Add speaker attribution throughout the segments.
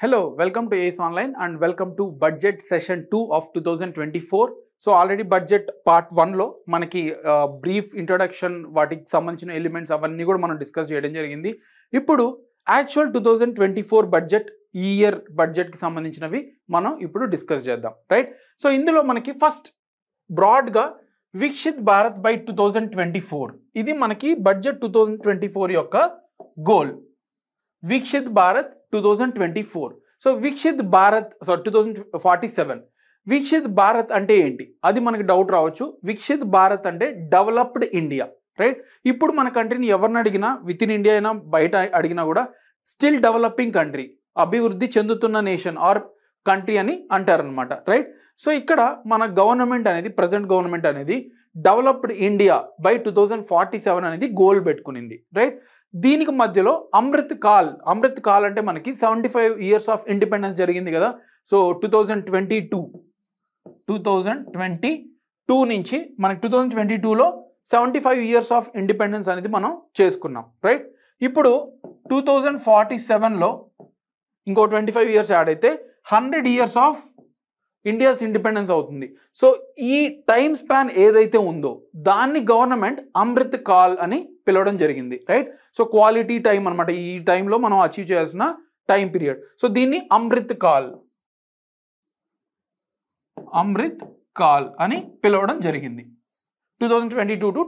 Speaker 1: Hello, welcome to ACE Online and welcome to Budget Session 2 of 2024. So already budget part 1 లో మనకి brief introduction వాటికి సంబంధించిన elements అవన్నీ కూడా మనం డిస్కస్ చేయడం జరిగింది. ఇప్పుడు యాక్చువల్ 2024 బడ్జెట్ ఈ ఇయర్ బడ్జెట్కి సంబంధించినవి మనం ఇప్పుడు డిస్కస్ చేద్దాం, రైట్? సో ఇందులో మనకి ఫస్ట్ బ్రాడ్గా వికసిత్ భారత్ బై 2024 ఇది మనకి బడ్జెట్ 2024 యొక్క గోల్. వికసిత్ భారత్ 2024. సో వికసిత్ భారత్ 2047. వికసిత్ భారత్ అంటే ఏంటి అది మనకి డౌట్ రావచ్చు. వికసిత్ భారత్ అంటే డెవలప్డ్ ఇండియా, రైట్? ఇప్పుడు మన కంట్రీని ఎవరిని అడిగినా విత్ ఇన్ ఇండియా అయినా బయట అడిగినా కూడా స్టిల్ డెవలపింగ్ కంట్రీ, అభివృద్ధి చెందుతున్న నేషన్ ఆర్ కంట్రీ అని అంటారనమాట, రైట్? సో ఇక్కడ మన గవర్నమెంట్ అనేది ప్రజెంట్ గవర్నమెంట్ అనేది డెవలప్డ్ ఇండియా బై 2047 అనేది గోల్ పెట్టుకునింది, రైట్? దీనికి మధ్యలో అమృత్ కాల్ అంటే మనకి 75 ఇయర్స్ ఆఫ్ ఇండిపెండెన్స్ జరిగింది కదా. సో 2022 నుంచి మనకి 2022లో 75 ఇయర్స్ ఆఫ్ ఇండిపెండెన్స్ అనేది మనం చేసుకున్నాం, రైట్? ఇప్పుడు 2047లో ఇంకో 25 ఇయర్స్ యాడ్ అయితే 100 ఇయర్స్ ఆఫ్ ఇండియాస్ ఇండిపెండెన్స్ అవుతుంది. సో ఈ టైం స్పాన్ ఏదైతే ఉందో దాన్ని గవర్నమెంట్ అమృత్ కాల్ అని పిలవడం జరిగింది, రైట్? సో క్వాలిటీ టైం అనమాట, ఈ టైంలో మనం అచీవ్ చేయాల్సిన టైం పీరియడ్. సో దీన్ని అమృత్ కాల్ అని పిలవడం జరిగింది. 2022 to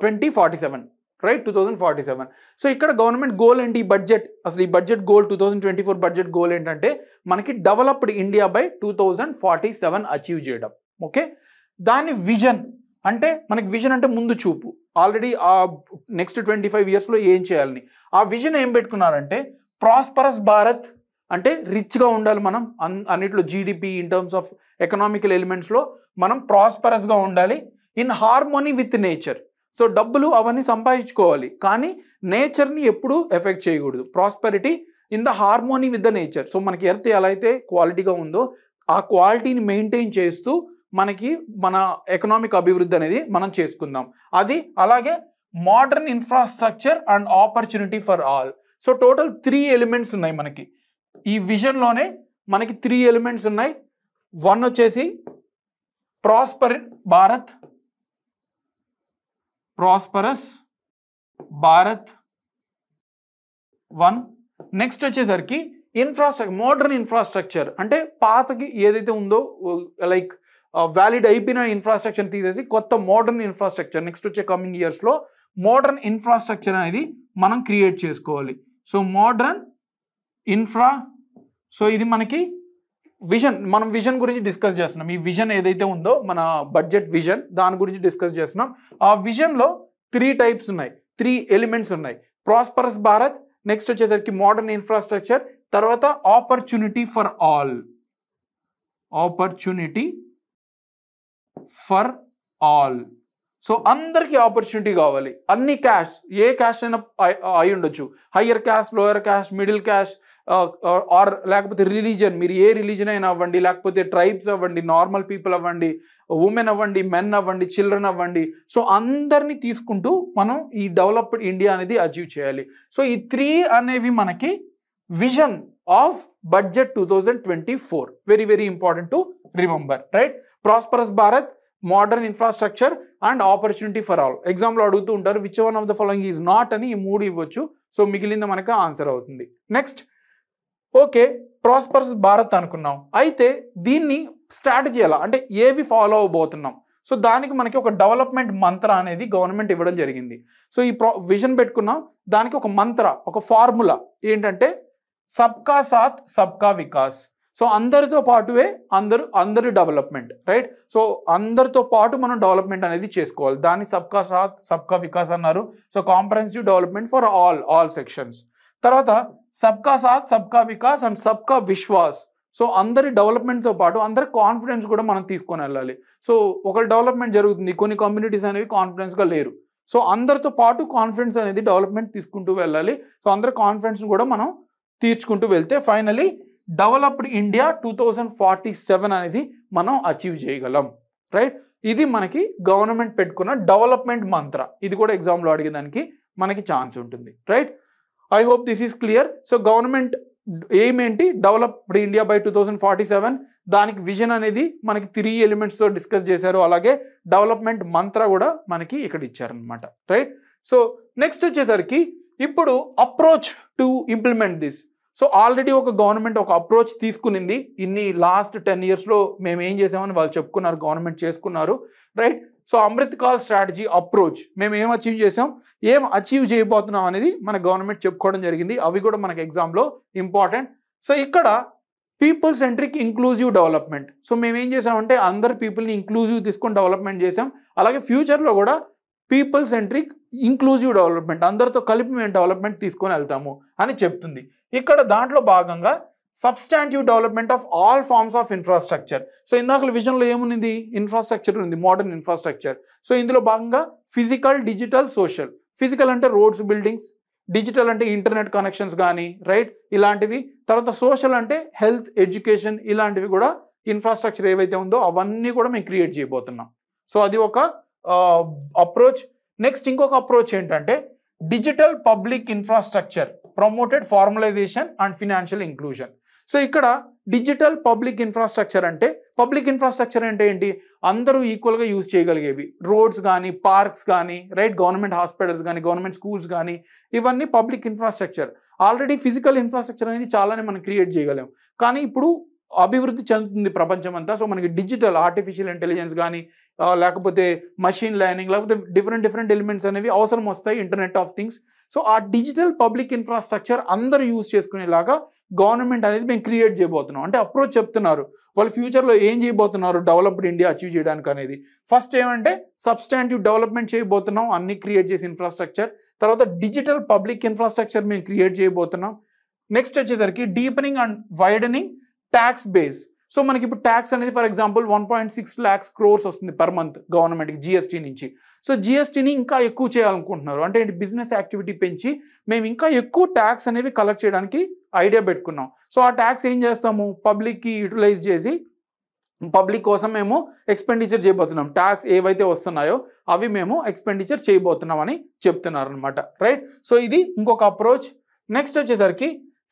Speaker 1: 2047, రైట్? 2047. సో ఇక్కడ గవర్నమెంట్ గోల్ ఏంటి? ఈ బడ్జెట్ అసలు ఈ బడ్జెట్ గోల్ 2024 బడ్జెట్ గోల్ ఏంటంటే మనకి డెవలప్డ్ ఇండియా బై 2047 అచీవ్ చేయడం, ఓకే? దాని విజన్ అంటే మనకి విజన్ అంటే ముందు చూపు, ఆల్రెడీ ఆ నెక్స్ట్ 25 ఇయర్స్లో ఏం చేయాలని ఆ విజన్ ఏం పెట్టుకున్నారంటే ప్రాస్పరస్ భారత్ అంటే రిచ్గా ఉండాలి మనం అన్నిట్లో, GDP in terms of economical ఎలిమెంట్స్లో మనం ప్రాస్పరస్గా ఉండాలి, in harmony with nature. So డబ్బులు అవన్నీ సంపాదించుకోవాలి కానీ నేచర్ని ఎప్పుడూ ఎఫెక్ట్ చేయకూడదు. Prosperity in the harmony with the nature. So మనకి ఎర్త్ ఎలా అయితే క్వాలిటీగా ఉందో ఆ క్వాలిటీని మెయింటైన్ చేస్తూ మనకి మన ఎకనామిక్ అభివృద్ధి అనేది మనం చేసుకుందాం. అది అలాగే modern infrastructure and opportunity for all. So total 3 elements ఉన్నాయి మనకి ఈ విజన్లోనే. మనకి 3 ఎలిమెంట్స్ ఉన్నాయి. 1 వచ్చేసి ప్రాస్పరస్ భారత్ 1. నెక్స్ట్ వచ్చేసరికి ఇన్ఫ్రాస్ట్రక్చర్, మోడర్న్ ఇన్ఫ్రాస్ట్రక్చర్ అంటే పాతకి ఏదైతే ఉందో లైక్ వ్యాలిడ్ అయిపోయిన ఇన్ఫ్రాస్ట్రక్చర్ తీసేసి కొత్త మోడర్న్ ఇన్ఫ్రాస్ట్రక్చర్ నెక్స్ట్ వచ్చే కమింగ్ ఇయర్స్లో మోడర్న్ ఇన్ఫ్రాస్ట్రక్చర్ అనేది మనం క్రియేట్ చేసుకోవాలి. సో మోడర్న్ సో ఇది మనకి విజన్, మనం విజన్ గురించి డిస్కస్ చేస్తున్నాం. ఈ విజన్ ఏదైతే ఉందో మన బడ్జెట్ విజన్ దాని గురించి డిస్కస్ చేస్తున్నాం. ఆ విజన్లో 3 టైప్స్ ఉన్నాయి, 3 ఎలిమెంట్స్ ఉన్నాయి. ప్రాస్పరస్ భారత్, నెక్స్ట్ వచ్చేసరికి మోడర్న్ ఇన్ఫ్రాస్ట్రక్చర్, తర్వాత ఆపర్చునిటీ ఫర్ ఆల్. సో అందరికీ ఆపర్చునిటీ కావాలి. అన్ని క్యాస్ట్, ఏ క్యాస్ట్ అయినా అయి ఉండొచ్చు, higher caste, lower caste, middle caste or లేకపోతే రిలీజన్, మీరు ఏ రిలీజన్ అయినా అవ్వండి, లేకపోతే ట్రైబ్స్ అవ్వండి, నార్మల్ పీపుల్ అవ్వండి, ఉమెన్ అవ్వండి, మెన్ అవ్వండి, చిల్డ్రన్ అవ్వండి. సో అందరినీ తీసుకుంటూ మనం ఈ డెవలప్డ్ ఇండియా అనేది అచీవ్ చేయాలి. సో ఈ 3 అనేవి మనకి vision of budget 2024. Very very important to remember, right? Prosperous Bharat, modern infrastructure and opportunity for all. ఎగ్జామ్లో అడుగుతూ ఉంటారు which one of the following is not అని, ఈ 3 ఇవ్వచ్చు. సో మిగిలింది మనకు ఆన్సర్ అవుతుంది. నెక్స్ట్ ఓకే, ప్రాస్పరస్ భారత్ అనుకున్నాం. అయితే దీన్ని స్ట్రాటజీ ఎలా అంటే ఏవి ఫాలో అవబోతున్నాం? సో దానికి మనకి ఒక డెవలప్మెంట్ మంత్ర అనేది గవర్నమెంట్ ఇవ్వడం జరిగింది. సో ఈ విజన్ పెట్టుకున్నాం, దానికి ఒక మంత్ర, ఒక ఫార్ములా ఏంటంటే సబ్కా సాత్ సబ్కా వికాస్. సో అందరితో పాటువే అందరి డెవలప్మెంట్, రైట్? సో అందరితో పాటు మనం డెవలప్మెంట్ అనేది చేసుకోవాలి. దాన్ని సబ్కా సాత్ సబ్కా వికాస్ అన్నారు. So comprehensive development for all sections. తర్వాత సబ్కా సాత్ సబ్కా వికాస్ అండ్ సబ్కా విశ్వాస్. సో అందరి డెవలప్మెంట్తో పాటు అందరి కాన్ఫిడెన్స్ కూడా మనం తీసుకొని వెళ్ళాలి. సో ఒక డెవలప్మెంట్ జరుగుతుంది, కొన్ని కమ్యూనిటీస్ అనేవి కాన్ఫిడెన్స్గా లేరు. సో అందరితో పాటు కాన్ఫిడెన్స్ అనేది డెవలప్మెంట్ తీసుకుంటూ వెళ్ళాలి. సో అందరి కాన్ఫిడెన్స్ కూడా మనం తీర్చుకుంటూ వెళ్తే ఫైనలీ డెవలప్డ్ ఇండియా 2047 అనేది మనం అచీవ్ చేయగలం, రైట్? ఇది మనకి గవర్నమెంట్ పెట్టుకున్న డెవలప్మెంట్ మంత్ర. ఇది కూడా ఎగ్జామ్లో అడిగేదానికి మనకి ఛాన్స్ ఉంటుంది, right? I hope this is clear. So government aim ఏంటి, డెవలప్డ్ ఇండియా బై 2047. దానికి విజన్ అనేది మనకి 3 ఎలిమెంట్స్తో డిస్కస్ చేశారు. అలాగే డెవలప్మెంట్ మంత్ర కూడా మనకి ఇక్కడ ఇచ్చారనమాట, రైట్. సో నెక్స్ట్ వచ్చేసరికి ఇప్పుడు approach to implement this. So already ఒక గవర్నమెంట్ ఒక అప్రోచ్ తీసుకునింది. ఇన్ని లాస్ట్ 10 yearsలో మేము ఏం చేసామని వాళ్ళు చెప్పుకున్నారు, గవర్నమెంట్ చేసుకున్నారు, right. So Amrit call strategy approach మేము ఏం అచీవ్ చేసాం, ఏం అచీవ్ చేయబోతున్నాం అనేది మన గవర్నమెంట్ చెప్పుకోవడం జరిగింది. అవి కూడా మనకి ఎగ్జామ్లో ఇంపార్టెంట్. సో ఇక్కడ people centric inclusive development. So మేము ఏం చేసామంటే అందరు పీపుల్ని ఇంక్లూజివ్ తీసుకొని డెవలప్మెంట్ చేసాం. అలాగే ఫ్యూచర్లో కూడా పీపుల్ సెంట్రిక్ ఇంక్లూజివ్ డెవలప్మెంట్, అందరితో కలిపి మేము డెవలప్మెంట్ తీసుకొని వెళ్తాము అని చెప్తుంది. ఇక్కడ దాంట్లో భాగంగా substantive development of all forms of infrastructure. So ఇందాక విజన్లో ఏముంది, ఇన్ఫ్రాస్ట్రక్చర్ ఉంది, మోడర్న్ ఇన్ఫ్రాస్ట్రక్చర్. సో ఇందులో భాగంగా ఫిజికల్, డిజిటల్, సోషల్. ఫిజికల్ అంటే రోడ్స్, బిల్డింగ్స్, డిజిటల్ అంటే ఇంటర్నెట్ కనెక్షన్స్ కానీ, రైట్, ఇలాంటివి. తర్వాత సోషల్ అంటే హెల్త్, ఎడ్యుకేషన్, ఇలాంటివి కూడా ఇన్ఫ్రాస్ట్రక్చర్ ఏవైతే ఉందో అవన్నీ కూడా మేము క్రియేట్ చేయబోతున్నాం. సో అది ఒక అప్రోచ్. నెక్స్ట్ ఇంకొక అప్రోచ్ ఏంటంటే digital public infrastructure promoted formalisation and financial inclusion. So ఇక్కడ డిజిటల్ పబ్లిక్ ఇన్ఫ్రాస్ట్రక్చర్ అంటే, పబ్లిక్ ఇన్ఫ్రాస్ట్రక్చర్ అంటే ఏంటి, అందరూ ఈక్వల్గా యూజ్ చేయగలిగేవి, రోడ్స్ కానీ, పార్క్స్ కానీ, రైట్, గవర్నమెంట్ హాస్పిటల్స్ కానీ, గవర్నమెంట్ స్కూల్స్ కానీ, ఇవన్నీ public infrastructure. Already physical infrastructure అనేది చాలానే మనం క్రియేట్ చేయగలేం, కానీ ఇప్పుడు అభివృద్ధి చెందుతుంది ప్రపంచం అంతా. సో మనకి డిజిటల్, ఆర్టిఫిషియల్ ఇంటెలిజెన్స్ కానీ, లేకపోతే మషిన్ లెర్నింగ్, లేకపోతే డిఫరెంట్ ఎలిమెంట్స్ అనేవి అవసరం వస్తాయి, ఇంటర్నెట్ ఆఫ్ థింగ్స్. సో ఆ డిజిటల్ పబ్లిక్ ఇన్ఫ్రాస్ట్రక్చర్ అందరూ యూజ్ చేసుకునేలాగా గవర్నమెంట్ అనేది మేము క్రియేట్ చేయబోతున్నాం. అంటే అప్రోచ్ చెప్తున్నారు వాళ్ళు ఫ్యూచర్లో ఏం చేయబోతున్నారు డెవలప్డ్ ఇండియా అచీవ్ చేయడానికి అనేది. ఫస్ట్ ఏమంటే సబ్స్టాంటివ్ డెవలప్మెంట్ చేయబోతున్నాం, అన్ని క్రియేట్ చేసి ఇన్ఫ్రాస్ట్రక్చర్. తర్వాత డిజిటల్ పబ్లిక్ ఇన్ఫ్రాస్ట్రక్చర్ మేము క్రియేట్ చేయబోతున్నాం. నెక్స్ట్ వచ్చేసరికి deepening and widening tax base. So మనకి ఇప్పుడు ట్యాక్స్ అనేది ఫర్ ఎగ్జాంపుల్ 1.6 lakhs crores వస్తుంది పర్ మంత్ గవర్నమెంట్కి జిఎస్టీ నుంచి. సో జిఎస్టీని ఇంకా ఎక్కువ చేయాలనుకుంటున్నారు, అంటే బిజినెస్ యాక్టివిటీ పెంచి మేము ఇంకా ఎక్కువ ట్యాక్స్ అనేవి కలెక్ట్ చేయడానికి ఐడియా పెట్టుకున్నాం. సో ఆ ట్యాక్స్ ఏం చేస్తాము, పబ్లిక్కి యూటిలైజ్ చేసి పబ్లిక్ కోసం మేము ఎక్స్పెండిచర్ చేయబోతున్నాం. ట్యాక్స్ ఏవైతే వస్తున్నాయో అవి మేము ఎక్స్పెండిచర్ చేయబోతున్నాం అని చెప్తున్నారు అనమాట, రైట్. సో ఇది ఇంకొక అప్రోచ్. నెక్స్ట్ వచ్చేసరికి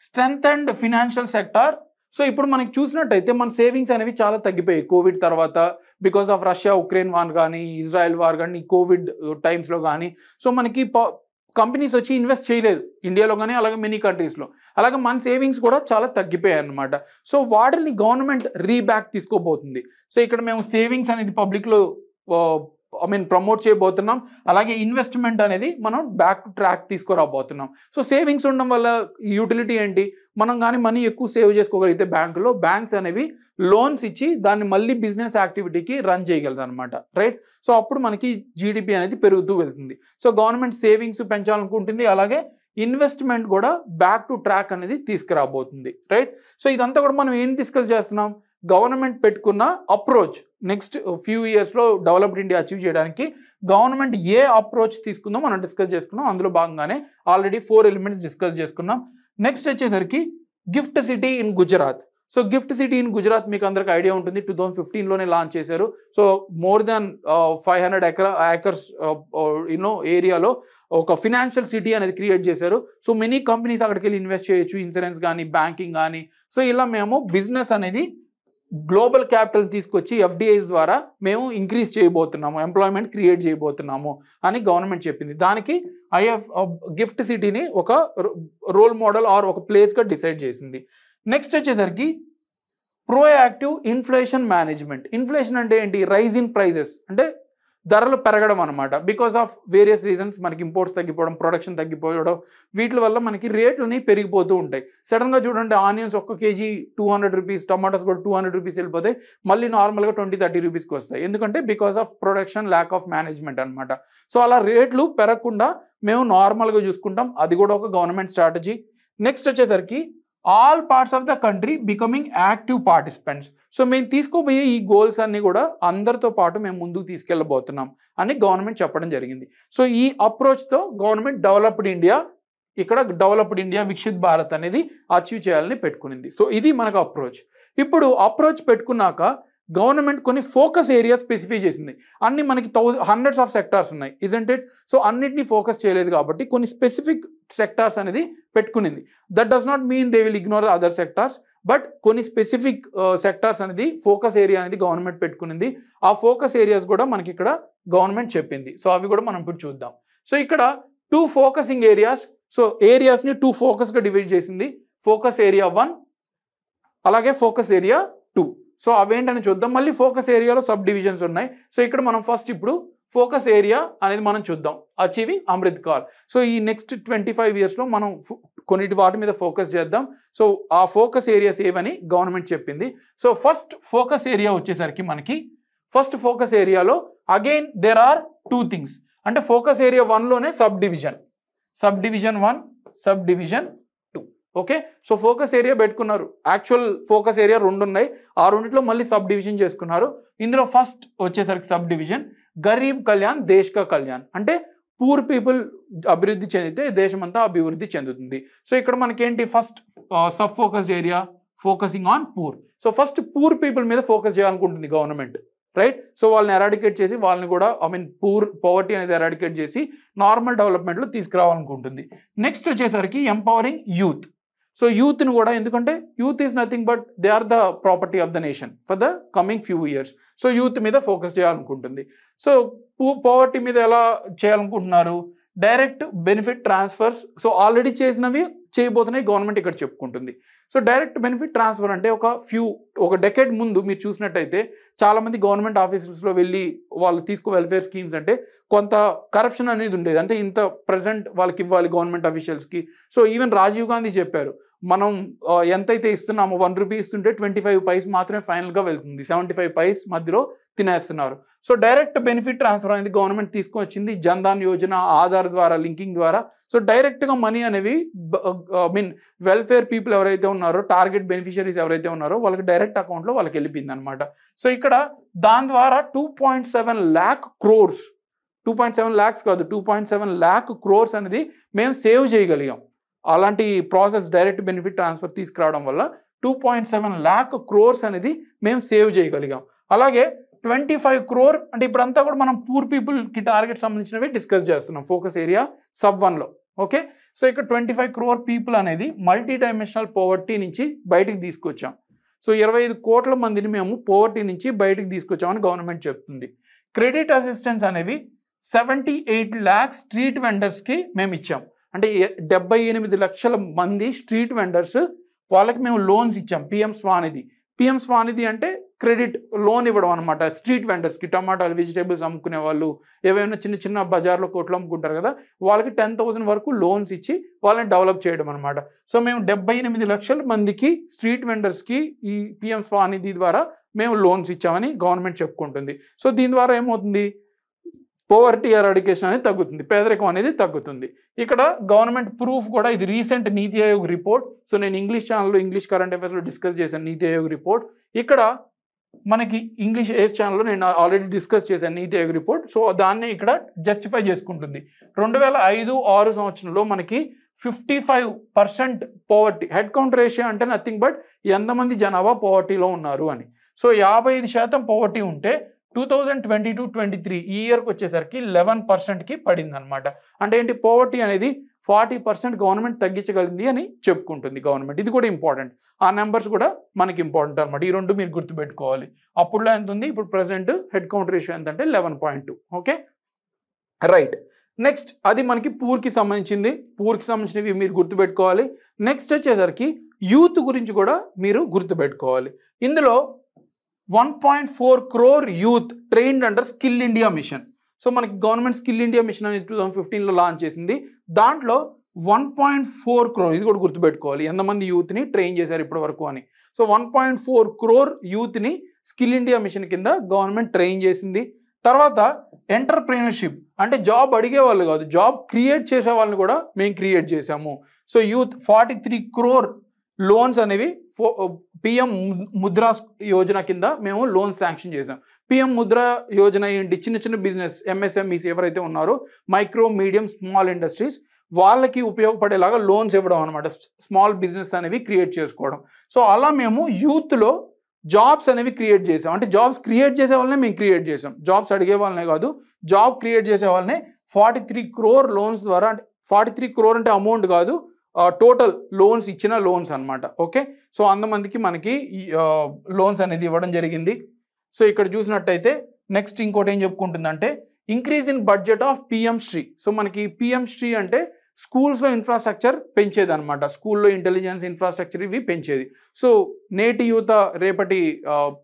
Speaker 1: strength and financial sector. So ఇప్పుడు మనకి చూసినట్టయితే మన సేవింగ్స్ అనేవి చాలా తగ్గిపోయాయి కోవిడ్ తర్వాత, because of Russia Ukraine war కానీ, ఇజ్రాయెల్ వార్ కానీ, కోవిడ్ టైమ్స్లో కానీ. సో మనకి కంపెనీస్ వచ్చి ఇన్వెస్ట్ చేయలేదు ఇండియాలో కానీ, అలాగే మెనీ కంట్రీస్లో. అలాగే మన సేవింగ్స్ కూడా చాలా తగ్గిపోయాయి అనమాట. సో వాటిని గవర్నమెంట్ రీబ్యాక్ తీసుకోబోతుంది. సో ఇక్కడ మేము సేవింగ్స్ అనేది పబ్లిక్లో ప్రమోట్ చేయబోతున్నాం. అలాగే ఇన్వెస్ట్మెంట్ అనేది మనం బ్యాక్ టు ట్రాక్ తీసుకురాబోతున్నాం. సో సేవింగ్స్ ఉండడం వల్ల యూటిలిటీ ఏంటి, మనం కానీ మనీ ఎక్కువ సేవ్ చేసుకోగలిగితే బ్యాంకులో, బ్యాంక్స్ అనేవి లోన్స్ ఇచ్చి దాన్ని మళ్ళీ బిజినెస్ యాక్టివిటీకి రన్ చేయగలదు అనమాట, రైట్. సో అప్పుడు మనకి జీడిపి అనేది పెరుగుతూ వెళ్తుంది. సో గవర్నమెంట్ సేవింగ్స్ పెంచాలనుకుంటుంది, అలాగే ఇన్వెస్ట్మెంట్ కూడా బ్యాక్ టు ట్రాక్ అనేది తీసుకురాబోతుంది, రైట్. సో ఇదంతా కూడా మనం ఏం డిస్కస్ చేస్తున్నాం, గవర్నమెంట్ పెట్టుకున్న అప్రోచ్ నెక్స్ట్ ఫ్యూ ఇయర్స్లో డెవలప్డ్ ఇండియా అచీవ్ చేయడానికి గవర్నమెంట్ ఏ అప్రోచ్ తీసుకుందో మనం డిస్కస్ చేసుకున్నాం. అందులో భాగంగానే ఆల్రెడీ 4 ఎలిమెంట్స్ డిస్కస్ చేసుకున్నాం. నెక్స్ట్ వచ్చేసరికి gift city in Gujarat. So gift city in Gujarat మీకు అందరికి ఐడియా ఉంటుంది, 2015లోనే లాంచ్ చేశారు. సో మోర్ దాన్ 500 acres ఏరియాలో ఒక ఫినాన్షియల్ సిటీ అనేది క్రియేట్ చేశారు. సో మెనీ కంపెనీస్ అక్కడికి వెళ్ళి ఇన్వెస్ట్ చేయొచ్చు, ఇన్సూరెన్స్ కానీ, బ్యాంకింగ్ కానీ. సో ఇలా మేము బిజినెస్ అనేది గ్లోబల్ క్యాపిటల్ తీసుకొచ్చి ఎఫ్డిఐస్ ద్వారా మేము ఇంక్రీజ్ చేయబోతున్నాము, ఎంప్లాయ్మెంట్ క్రియేట్ చేయబోతున్నాము అని గవర్నమెంట్ చెప్పింది. దానికి గిఫ్ట్ సిటీని ఒక రోల్ మోడల్ ఆర్ ఒక ప్లేస్గా డిసైడ్ చేసింది. నెక్స్ట్ వచ్చేసరికి ప్రోయాక్టివ్ ఇన్ఫ్లేషన్ మేనేజ్మెంట్. ఇన్ఫ్లేషన్ అంటే ఏంటి, రైజ్ ఇన్ ప్రైజెస్ అంటే ధరలు పెరగడం అనమాట. బికాస్ ఆఫ్ వేరియస్ రీజన్స్ మనకి ఇంపోర్ట్స్ తగ్గిపోవడం, ప్రొడక్షన్ తగ్గిపోవడం, వీటి వల్ల మనకి రేట్లని పెరిగిపోతూ ఉంటాయి. సడన్గా చూడండి ఆనియన్స్ 1 kg 200 రూపీస్, టమాటోస్ కూడా 200 రూపీస్ వెళ్ళిపోతాయి, మళ్ళీ నార్మల్గా 20-30 రూపీస్కి వస్తాయి. ఎందుకంటే because of production, lack of management అనమాట. సో అలా రేట్లు పెరగకుండా మేము నార్మల్గా చూసుకుంటాం, అది కూడా ఒక గవర్నమెంట్ స్ట్రాటజీ. నెక్స్ట్ వచ్చేసరికి all parts of the country becoming active participants. So మేము తీసుకోబోయే ఈ గోల్స్ అన్నీ కూడా అందరితో పాటు మేము ముందుకు తీసుకెళ్ళబోతున్నాం అని గవర్నమెంట్ చెప్పడం జరిగింది. సో ఈ అప్రోచ్తో గవర్నమెంట్ డెవలప్డ్ ఇండియా, ఇక్కడ డెవలప్డ్ ఇండియా వికసిత్ భారత్ అనేది అచీవ్ చేయాలని పెట్టుకునింది. సో ఇది మనకు అప్రోచ్. ఇప్పుడు అప్రోచ్ పెట్టుకున్నాక గవర్నమెంట్ కొన్ని ఫోకస్ ఏరియాస్ స్పెసిఫై చేసింది. అన్ని మనకి హండ్రెడ్స్ ఆఫ్ సెక్టార్స్ ఉన్నాయి, ఇజంట్ ఇట్. సో అన్నిటినీ ఫోకస్ చేయలేదు కాబట్టి కొన్ని స్పెసిఫిక్ సెక్టార్స్ అనేది పెట్టుకునింది. That does not mean they will ignore other sectors, but కొన్ని స్పెసిఫిక్ సెక్టార్స్ అనేది ఫోకస్ ఏరియా అనేది గవర్నమెంట్ పెట్టుకునింది. ఆ ఫోకస్ ఏరియాస్ కూడా మనకి ఇక్కడ గవర్నమెంట్ చెప్పింది. సో అవి కూడా మనం ఇప్పుడు చూద్దాం. సో ఇక్కడ 2 ఫోకసింగ్ ఏరియాస్, సో ఏరియాస్ని 2 ఫోకస్గా డివైడ్ చేసింది. ఫోకస్ ఏరియా 1 అలాగే ఫోకస్ ఏరియా 2. సో అవేంటని చూద్దాం. మళ్ళీ ఫోకస్ ఏరియాలో సబ్ డివిజన్స్ ఉన్నాయి. సో ఇక్కడ మనం ఫస్ట్ ఇప్పుడు ఫోకస్ ఏరియా అనేది మనం చూద్దాం, అచీవింగ్ అమృత్ కాల్. సో ఈ నెక్స్ట్ 25 yearsలో మనం కొన్నిటి వాటి మీద ఫోకస్ చేద్దాం. సో ఆ ఫోకస్ ఏరియాస్ ఏవని గవర్నమెంట్ చెప్పింది. సో ఫస్ట్ ఫోకస్ ఏరియా వచ్చేసరికి మనకి ఫస్ట్ ఫోకస్ ఏరియాలో అగైన్ దేర్ ఆర్ 2 things. అంటే ఫోకస్ ఏరియా 1లోనే sub division 1, sub division 2. Okay, so focus area పెట్టుకున్నారు. యాక్చువల్ ఫోకస్ ఏరియా 2 ఉన్నాయి, ఆ రెండిట్లో మళ్ళీ సబ్ డివిజన్ చేసుకున్నారు. ఇందులో ఫస్ట్ వచ్చేసరికి సబ్ డివిజన్ గరీబ్ కళ్యాణ్ దేశ్ కా కళ్యాణ్, అంటే పూర్ పీపుల్ అభివృద్ధి చెందితే దేశం అంతా అభివృద్ధి చెందుతుంది. సో ఇక్కడ మనకేంటి first sub focused area focusing on poor. So first poor people మీద ఫోకస్ చేయాలనుకుంటుంది గవర్నమెంట్, రైట్? సో వాళ్ళని ఎరాడికేట్ చేసి వాళ్ళని కూడా పవర్టీ అనేది ఎరాడికేట్ చేసి నార్మల్ డెవలప్మెంట్లో తీసుకురావాలనుకుంటుంది. నెక్స్ట్ వచ్చేసరికి ఎంపవరింగ్ యూత్. సో యూత్ని కూడా, ఎందుకంటే youth is nothing but they are the property of the nation for the coming few years. So youth మీద ఫోకస్ చేయాలనుకుంటుంది. సో పవర్టీ మీద ఎలా చేయాలనుకుంటున్నారు? Direct benefit transfers. So already చేసినవి చేయబోతున్నాయి గవర్నమెంట్ ఇక్కడ చెప్పుకుంటుంది. సో డైరెక్ట్ బెనిఫిట్ ట్రాన్స్ఫర్ అంటే ఒక decade ముందు మీరు చూసినట్టయితే చాలామంది గవర్నమెంట్ ఆఫీసెస్లో వెళ్ళి వాళ్ళు వెల్ఫేర్ స్కీమ్స్ అంటే కొంత కరప్షన్ అనేది ఉండేది. అంటే ఇంత ప్రజెంట్ వాళ్ళకి ఇవ్వాలి గవర్నమెంట్ అఫీషియల్స్కి. సో ఈవెన్ రాజీవ్ గాంధీ చెప్పారు, మనం ఎంతైతే ఇస్తున్నామో 1 రూపీ ఇస్తుంటే 25 పైస్ మాత్రమే ఫైనల్గా వెళ్తుంది, 75 పైస్ మధ్యలో తినేస్తున్నారు. సో డైరెక్ట్ బెనిఫిట్ ట్రాన్స్ఫర్ అనేది గవర్నమెంట్ తీసుకొచ్చింది, జన్ధన్ యోజన, ఆధార్ ద్వారా లింకింగ్ ద్వారా. సో డైరెక్ట్గా మనీ అనేవి వెల్ఫేర్ పీపుల్ ఎవరైతే ఉన్నారో, టార్గెట్ బెనిఫిషరీస్ ఎవరైతే ఉన్నారో వాళ్ళకి డైరెక్ట్ అకౌంట్లో వాళ్ళకి వెళ్ళిపోయింది అనమాట. సో ఇక్కడ దాని ద్వారా 2.7 lakh crores, 2.7 lakhs కాదు 2.7 lakh crores అనేది మేము సేవ్ చేయగలిగాం. అలాంటి ప్రాసెస్ డైరెక్ట్ బెనిఫిట్ ట్రాన్స్ఫర్ తీసుకురావడం వల్ల 2.7 lakh crores అనేది మేము సేవ్ చేయగలిగాం. అలాగే 25 crore, అంటే ఇప్పుడంతా కూడా మనం పూర్ పీపుల్కి టార్గెట్ సంబంధించినవి డిస్కస్ చేస్తున్నాం ఫోకస్ ఏరియా సబ్ 1లో. ఓకే, సో ఇక్కడ 25 crore పీపుల్ అనేది మల్టీ డైమెన్షనల్ పోవర్టీ నుంచి బయటికి తీసుకొచ్చాం. సో 25 కోట్ల మందిని మేము పోవర్టీ నుంచి బయటికి తీసుకొచ్చామని గవర్నమెంట్ చెప్తుంది. క్రెడిట్ అసిస్టెన్స్ అనేవి 78 lakhs స్ట్రీట్ వెండర్స్కి మేము ఇచ్చాం. అంటే 78 లక్షల మంది స్ట్రీట్ వెండర్స్ వాళ్ళకి మేము లోన్స్ ఇచ్చాం. పిఎం స్వానిధి అంటే క్రెడిట్ లోన్ ఇవ్వడం అనమాట స్ట్రీట్ వెండర్స్కి. టమాటాలు, వెజిటేబుల్స్ అమ్ముకునే వాళ్ళు, ఏవైనా చిన్న చిన్న బజార్లో కోట్లు అమ్ముకుంటారు కదా, వాళ్ళకి 10,000 వరకు లోన్స్ ఇచ్చి వాళ్ళని డెవలప్ చేయడం అనమాట. సో మేము 78 లక్షల మందికి స్ట్రీట్ వెండర్స్కి ఈ పిఎం స్వానిధి ద్వారా మేము లోన్స్ ఇచ్చామని గవర్నమెంట్ చెప్పుకుంటుంది. సో దీని ద్వారా ఏమవుతుంది? పోవర్టీ ఎరాడికేషన్ అనేది తగ్గుతుంది, పేదరికం అనేది తగ్గుతుంది. ఇక్కడ గవర్నమెంట్ ప్రూఫ్ కూడా, ఇది రీసెంట్ నీతి ఆయోగ్ రిపోర్ట్. సో నేను ఇంగ్లీష్ ఛానల్లో ఇంగ్లీష్ కరెంట్ అఫైర్స్లో డిస్కస్ చేశాను నీతి ఆయోగ్ రిపోర్ట్. ఇక్కడ మనకి ఇంగ్లీష్ ఏజ్ ఛానల్లో నేను ఆల్రెడీ డిస్కస్ చేశాను నీతి ఆయోగ్ రిపోర్ట్. సో దాన్ని ఇక్కడ జస్టిఫై చేసుకుంటుంది. 2005-06 సంవత్సరంలో మనకి 55% పోవర్టీ, హెడ్ కౌంట్ రేషియో అంటే నథింగ్ బట్ ఎంతమంది జనాభా పోవర్టీలో ఉన్నారు అని. సో 55% పోవర్టీ ఉంటే 2022-23 ఈ ఇయర్కి వచ్చేసరికి 11%కి పడింది అనమాట. అంటే ఏంటి? పోవర్టీ అనేది 40% గవర్నమెంట్ తగ్గించగలిగింది అని చెప్పుకుంటుంది గవర్నమెంట్. ఇది కూడా ఇంపార్టెంట్, ఆ నెంబర్స్ కూడా మనకి ఇంపార్టెంట్ అనమాట. ఈ రెండు మీరు గుర్తుపెట్టుకోవాలి. అప్పుడులో ఎంత ఉంది, ఇప్పుడు ప్రెసెంట్ హెడ్ కౌంట్ రేషియో ఎంత అంటే 11.2. Okay, right. నెక్స్ట్ అది మనకి పూర్కి సంబంధించినవి మీరు గుర్తుపెట్టుకోవాలి. నెక్స్ట్ వచ్చేసరికి యూత్ గురించి కూడా మీరు గుర్తుపెట్టుకోవాలి. ఇందులో 1.4 crore youth trained under skill India mission. So మనకి గవర్నమెంట్ స్కిల్ ఇండియా మిషన్ అనేది 2015లో లాంచ్ చేసింది. దాంట్లో 1.4 crore, ఇది కూడా గుర్తుపెట్టుకోవాలి, ఎంతమంది యూత్ని ట్రైన్ చేశారు ఇప్పటి వరకు అని. సో 1.4 crore యూత్ని స్కిల్ ఇండియా మిషన్ కింద గవర్నమెంట్ ట్రైన్ చేసింది. తర్వాత ఎంటర్ప్రీనర్షిప్, అంటే జాబ్ అడిగే వాళ్ళు కాదు, జాబ్ క్రియేట్ చేసే వాళ్ళని కూడా మేము క్రియేట్ చేసాము. సో యూత్ 43 crore లోన్స్ అనేవి పిఎం ముద్రా యోజన కింద మేము లోన్స్ శాంక్షన్ చేసాం. పిఎం ముద్రా యోజన ఏంటి? చిన్న చిన్న బిజినెస్ ఎంఎస్ఎంఈస్ ఎవరైతే ఉన్నారో, మైక్రో, మీడియం, స్మాల్ ఇండస్ట్రీస్, వాళ్ళకి ఉపయోగపడేలాగా లోన్స్ ఇవ్వడం అనమాట. స్మాల్ బిజినెస్ అనేవి క్రియేట్ చేసుకోవడం. సో అలా మేము యూత్లో జాబ్స్ అనేవి క్రియేట్ చేసాం. అంటే జాబ్స్ క్రియేట్ చేసే వాళ్ళనే మేము క్రియేట్ చేసాం, జాబ్స్ అడిగే వాళ్ళనే కాదు, జాబ్ క్రియేట్ చేసే వాళ్ళనే 43 crore లోన్స్ ద్వారా, అంటే 43 crore అంటే అమౌంట్ కాదు, టోటల్ లోన్స్ ఇచ్చిన లోన్స్ అనమాట. ఓకే, సో అంతమందికి మనకి లోన్స్ అనేది ఇవ్వడం జరిగింది. సో ఇక్కడ చూసినట్టయితే నెక్స్ట్ ఇంకోటి ఏం చెప్పుకుంటుందంటే increase in budget of PM Shri. So మనకి పిఎం శ్రీ అంటే స్కూల్స్లో ఇన్ఫ్రాస్ట్రక్చర్ పెంచేది అనమాట, స్కూల్లో ఇంటెలిజెన్స్ ఇన్ఫ్రాస్ట్రక్చర్ ఇవి పెంచేది. సో నేటి యువత రేపటి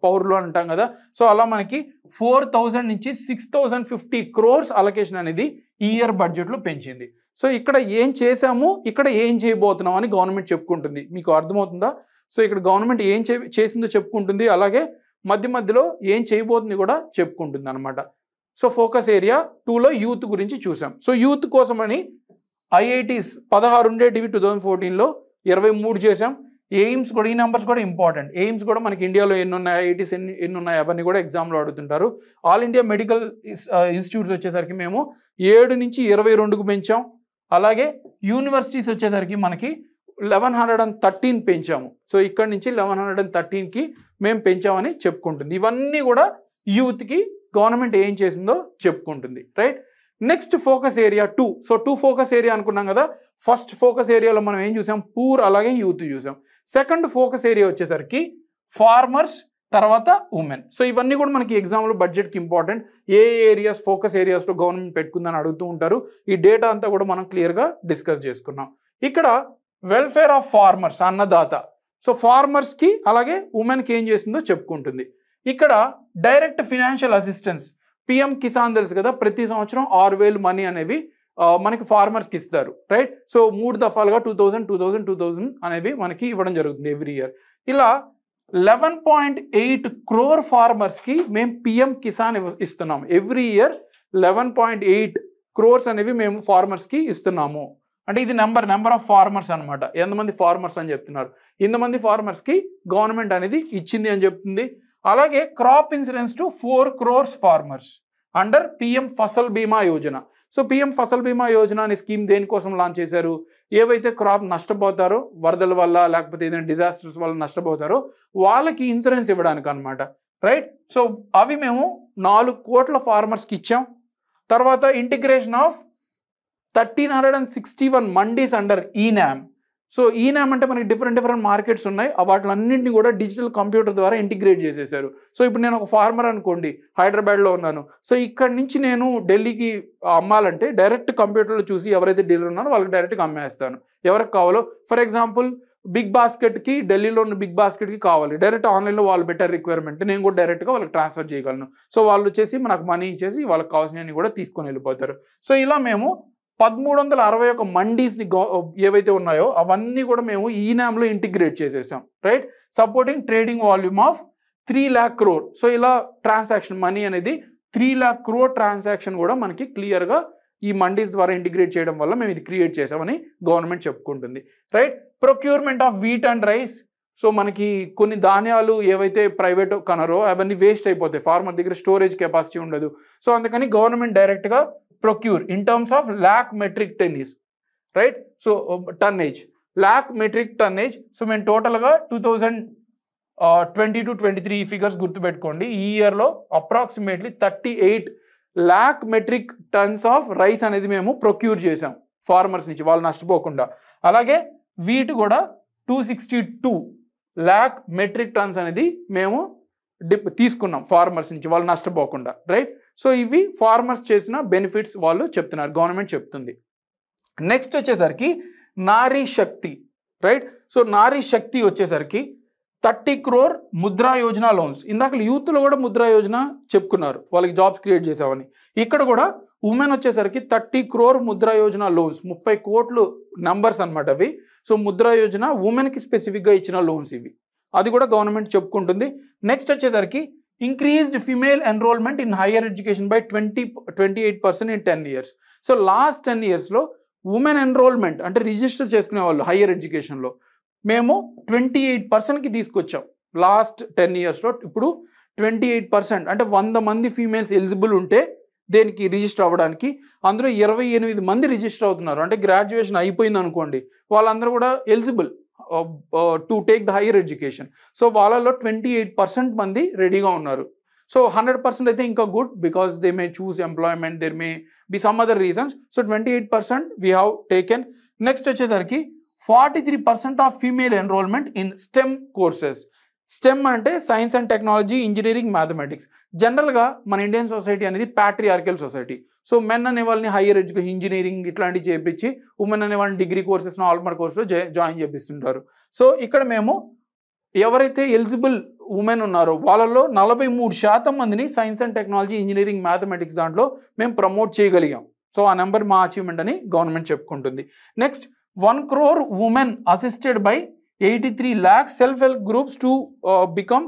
Speaker 1: పౌరులు అంటాం కదా, సో అలా మనకి 4,000 నుంచి 6,050 crores అలొకేషన్ అనేది ఈ ఇయర్ బడ్జెట్లో పెంచింది. సో ఇక్కడ ఏం చేశాము, ఇక్కడ ఏం చేయబోతున్నాం అని గవర్నమెంట్ చెప్పుకుంటుంది. మీకు అర్థమవుతుందా? సో ఇక్కడ గవర్నమెంట్ ఏం చేసిందో చెప్పుకుంటుంది, అలాగే మధ్య మధ్యలో ఏం చేయబోతుంది కూడా చెప్పుకుంటుంది అనమాట. సో ఫోకస్ ఏరియా 2లో యూత్ గురించి చూసాం. సో యూత్ కోసమని ఐఐటీస్ 16 ఉండేటివి 2014లో 23 చేసాం. ఎయిమ్స్ కూడా, ఈ నెంబర్స్ కూడా ఇంపార్టెంట్. ఎయిమ్స్ కూడా మనకి ఇండియాలో ఎన్ని ఉన్నాయి, ఐఐటీస్ ఎన్ని ఉన్నాయి అవన్నీ కూడా ఎగ్జామ్లో అడుగుతుంటారు. ఆల్ ఇండియా మెడికల్ ఇన్స్టిట్యూట్స్ వచ్చేసరికి మేము 7 నుంచి 22కు పెంచాం. అలాగే యూనివర్సిటీస్ వచ్చేసరికి మనకి 1113 పెంచాము. సో ఇక్కడ నుంచి 1113కి మేము పెంచామని చెప్పుకుంటుంది. ఇవన్నీ కూడా యూత్కి గవర్నమెంట్ ఏం చేసిందో చెప్పుకుంటుంది, right. Next focus area 2. So 2 focus area అనుకున్నాం కదా. ఫస్ట్ ఫోకస్ ఏరియాలో మనం ఏం చూసాం, పూర్ అలాగే యూత్ చూసాం. సెకండ్ ఫోకస్ ఏరియా వచ్చేసరికి ఫార్మర్స్, తర్వాత ఉమెన్. సో ఇవన్నీ కూడా మనకి ఎగ్జామ్లో బడ్జెట్కి ఇంపార్టెంట్. ఏ ఏరియాస్ ఫోకస్ ఏరియాస్లో గవర్నమెంట్ పెట్టుకుందని అడుగుతూ ఉంటారు. ఈ డేటా అంతా కూడా మనం క్లియర్గా డిస్కస్ చేసుకున్నాం. ఇక్కడ వెల్ఫేర్ ఆఫ్ ఫార్మర్స్, అన్నదాత. సో ఫార్మర్స్కి అలాగే ఉమెన్కి ఏం చేసిందో చెప్పుకుంటుంది. ఇక్కడ direct financial assistance, PM Kisan తెలుసు కదా, ప్రతి సంవత్సరం 6,000 మనీ అనేవి మనకి ఫార్మర్స్కి ఇస్తారు, రైట్. సో 3 దఫాలుగా 2,000 అనేవి మనకి ఇవ్వడం జరుగుతుంది ఎవ్రీ ఇయర్. ఇలా 11.8 crore ఫార్మర్స్కి మేము పిఎం కిసాన్ ఇస్తున్నాము. ఎవ్రీ ఇయర్ 11.8 crores అనేవి మేము ఫార్మర్స్కి ఇస్తున్నాము. అంటే ఇది నెంబర్ ఆఫ్ ఫార్మర్స్ అనమాట. ఎంతమంది ఫార్మర్స్ అని చెప్తున్నారు, ఇంతమంది ఫార్మర్స్కి గవర్నమెంట్ అనేది ఇచ్చింది అని చెప్తుంది. అలాగే crop insurance to 4 crores farmers under PM Fasal బీమా యోజన. సో పిఎం ఫసల్ బీమా యోజన అనే స్కీమ్ దేనికోసం లాంచ్ చేశారు, ఏవైతే క్రాప్ నష్టపోతారో వరదల వల్ల లేకపోతే ఏదైనా డిజాస్టర్స్ వల్ల నష్టపోతారో వాళ్ళకి ఇన్సూరెన్స్ ఇవ్వడానికి అనమాట, రైట్. సో అవి మేము 4 కోట్ల ఫార్మర్స్కి ఇచ్చాం. తర్వాత integration of 1361 mandis under eNAM. So eNAM అంటే మనకి డిఫరెంట్ మార్కెట్స్ ఉన్నాయి, వాటిలన్నింటినీ కూడా డిజిటల్ కంప్యూటర్ ద్వారా ఇంటిగ్రేట్ చేసేసారు. సో ఇప్పుడు నేను ఒక ఫార్మర్ అనుకోండి, హైదరాబాద్లో ఉన్నాను. సో ఇక్కడ నుంచి నేను ఢిల్లీకి అమ్మాలంటే డైరెక్ట్ కంప్యూటర్లో చూసి ఎవరైతే డీలర్ ఉన్నారో వాళ్ళకి డైరెక్ట్గా అమ్మేస్తాను ఎవరికి కావాలో. ఫర్ ఎగ్జాంపుల్ బిగ్ బాస్కెట్కి, ఢిల్లీలో ఉన్న బిగ్ బాస్కెట్కి కావాలి, డైరెక్ట్ ఆన్లైన్లో వాళ్ళు పెట్టారు రిక్వైర్మెంట్, నేను కూడా డైరెక్ట్గా వాళ్ళకి ట్రాన్స్ఫర్ చేయగలను. సో వాళ్ళు వచ్చేసి మనకు మనీ ఇచ్చేసి వాళ్ళకి కావాల్సినవి కూడా తీసుకొని వెళ్ళిపోతారు. సో ఇలా మేము 1361 మండీస్ని ఏవైతే ఉన్నాయో అవన్నీ కూడా మేము ఈనామ్లో ఇంటిగ్రేట్ చేసేసాం, right. Supporting trading volume of 3 lakh crore. So ఇలా ట్రాన్సాక్షన్ మనీ అనేది 3 lakh crore ట్రాన్సాక్షన్ కూడా మనకి క్లియర్గా ఈ మండీస్ ద్వారా ఇంటిగ్రేట్ చేయడం వల్ల మేము ఇది క్రియేట్ చేసామని గవర్నమెంట్ చెప్పుకుంటుంది, right. Procurement of wheat and rice. So మనకి కొన్ని ధాన్యాలు ఏవైతే ప్రైవేట్ కనరో అవన్నీ వేస్ట్ అయిపోతాయి, ఫార్మర్ దగ్గర స్టోరేజ్ కెపాసిటీ ఉండదు. సో అందుకని గవర్నమెంట్ డైరెక్ట్గా procure in terms of lakh metric tonnage, right. So tonnage, lakh metric tonnage. So మేము టోటల్గా 2022-23 ఫిగర్స్ గుర్తుపెట్టుకోండి. ఈ ఇయర్లో approximately 38 lakh metric tons of rice అనేది మేము ప్రొక్యూర్ చేసాం ఫార్మర్స్ నుంచి, వాళ్ళు నష్టపోకుండా. అలాగే వీట్ కూడా 262 lakh metric tons అనేది మేము తీసుకున్నాం ఫార్మర్స్ నుంచి, వాళ్ళు నష్టపోకుండా, రైట్. సో ఇవి ఫార్మర్స్ చేసిన బెనిఫిట్స్ వాళ్ళు చెప్తున్నారు, గవర్నమెంట్ చెప్తుంది. నెక్స్ట్ వచ్చేసరికి నారీ శక్తి, రైట్. సో నారీ శక్తి వచ్చేసరికి 30 crore ముద్రా యోజన లోన్స్. ఇందాక యూత్లో కూడా ముద్రా యోజన చెప్పుకున్నారు, వాళ్ళకి జాబ్స్ క్రియేట్ చేసామని. ఇక్కడ కూడా ఉమెన్ వచ్చేసరికి 30 crore ముద్రా యోజన లోన్స్, 30 కోట్లు నంబర్స్ అనమాట అవి. సో ముద్రా యోజన ఉమెన్కి స్పెసిఫిక్గా ఇచ్చిన లోన్స్ ఇవి, అది కూడా గవర్నమెంట్ చెప్పుకుంటుంది. నెక్స్ట్ వచ్చేసరికి increased female enrolment in higher education by 28% in 10 years. So last 10 yearsలో ఉమెన్ ఎన్రోల్మెంట్ అంటే రిజిస్టర్ చేసుకునే వాళ్ళు హైయర్ ఎడ్యుకేషన్లో మేము 28%కి తీసుకొచ్చాం లాస్ట్ 10 yearsలో. ఇప్పుడు 28% అంటే 100 మంది ఫీమేల్స్ ఎలిజిబుల్ ఉంటే దేనికి రిజిస్టర్ అవ్వడానికి, అందులో 28 మంది రిజిస్టర్ అవుతున్నారు. అంటే గ్రాడ్యుయేషన్ అయిపోయింది అనుకోండి, వాళ్ళందరూ కూడా eligible to take the higher education. So వాళ్ళలో 28% మంది రెడీగా ఉన్నారు. సో 100% అయితే ఇంకా good, because they may choose employment, there may be some other reasons. So 28% we have taken. Next వచ్చేసరికి 43% of female enrolment in STEM courses. STEM అంటే science and technology, engineering, mathematics. జనరల్గా మన ఇండియన్ సొసైటీ అనేది patriarchal society. So men అనే వాళ్ళని higher education, engineering ఇట్లాంటివి చేయించి, women అనే వాళ్ళని డిగ్రీ కోర్సెస్, నార్మల్ కోర్సులో జాయిన్ చేపిస్తుంటారు. సో ఇక్కడ మేము ఎవరైతే ఎలిజిబుల్ ఉమెన్ ఉన్నారో వాళ్ళలో 43% మందిని science and technology, engineering, mathematics దాంట్లో మేము ప్రమోట్ చేయగలిగాం. సో ఆ నెంబర్ మా అచీవ్మెంట్ అని గవర్నమెంట్ చెప్పుకుంటుంది. Next 1 crore women assisted by 83 lakhs self help groups to become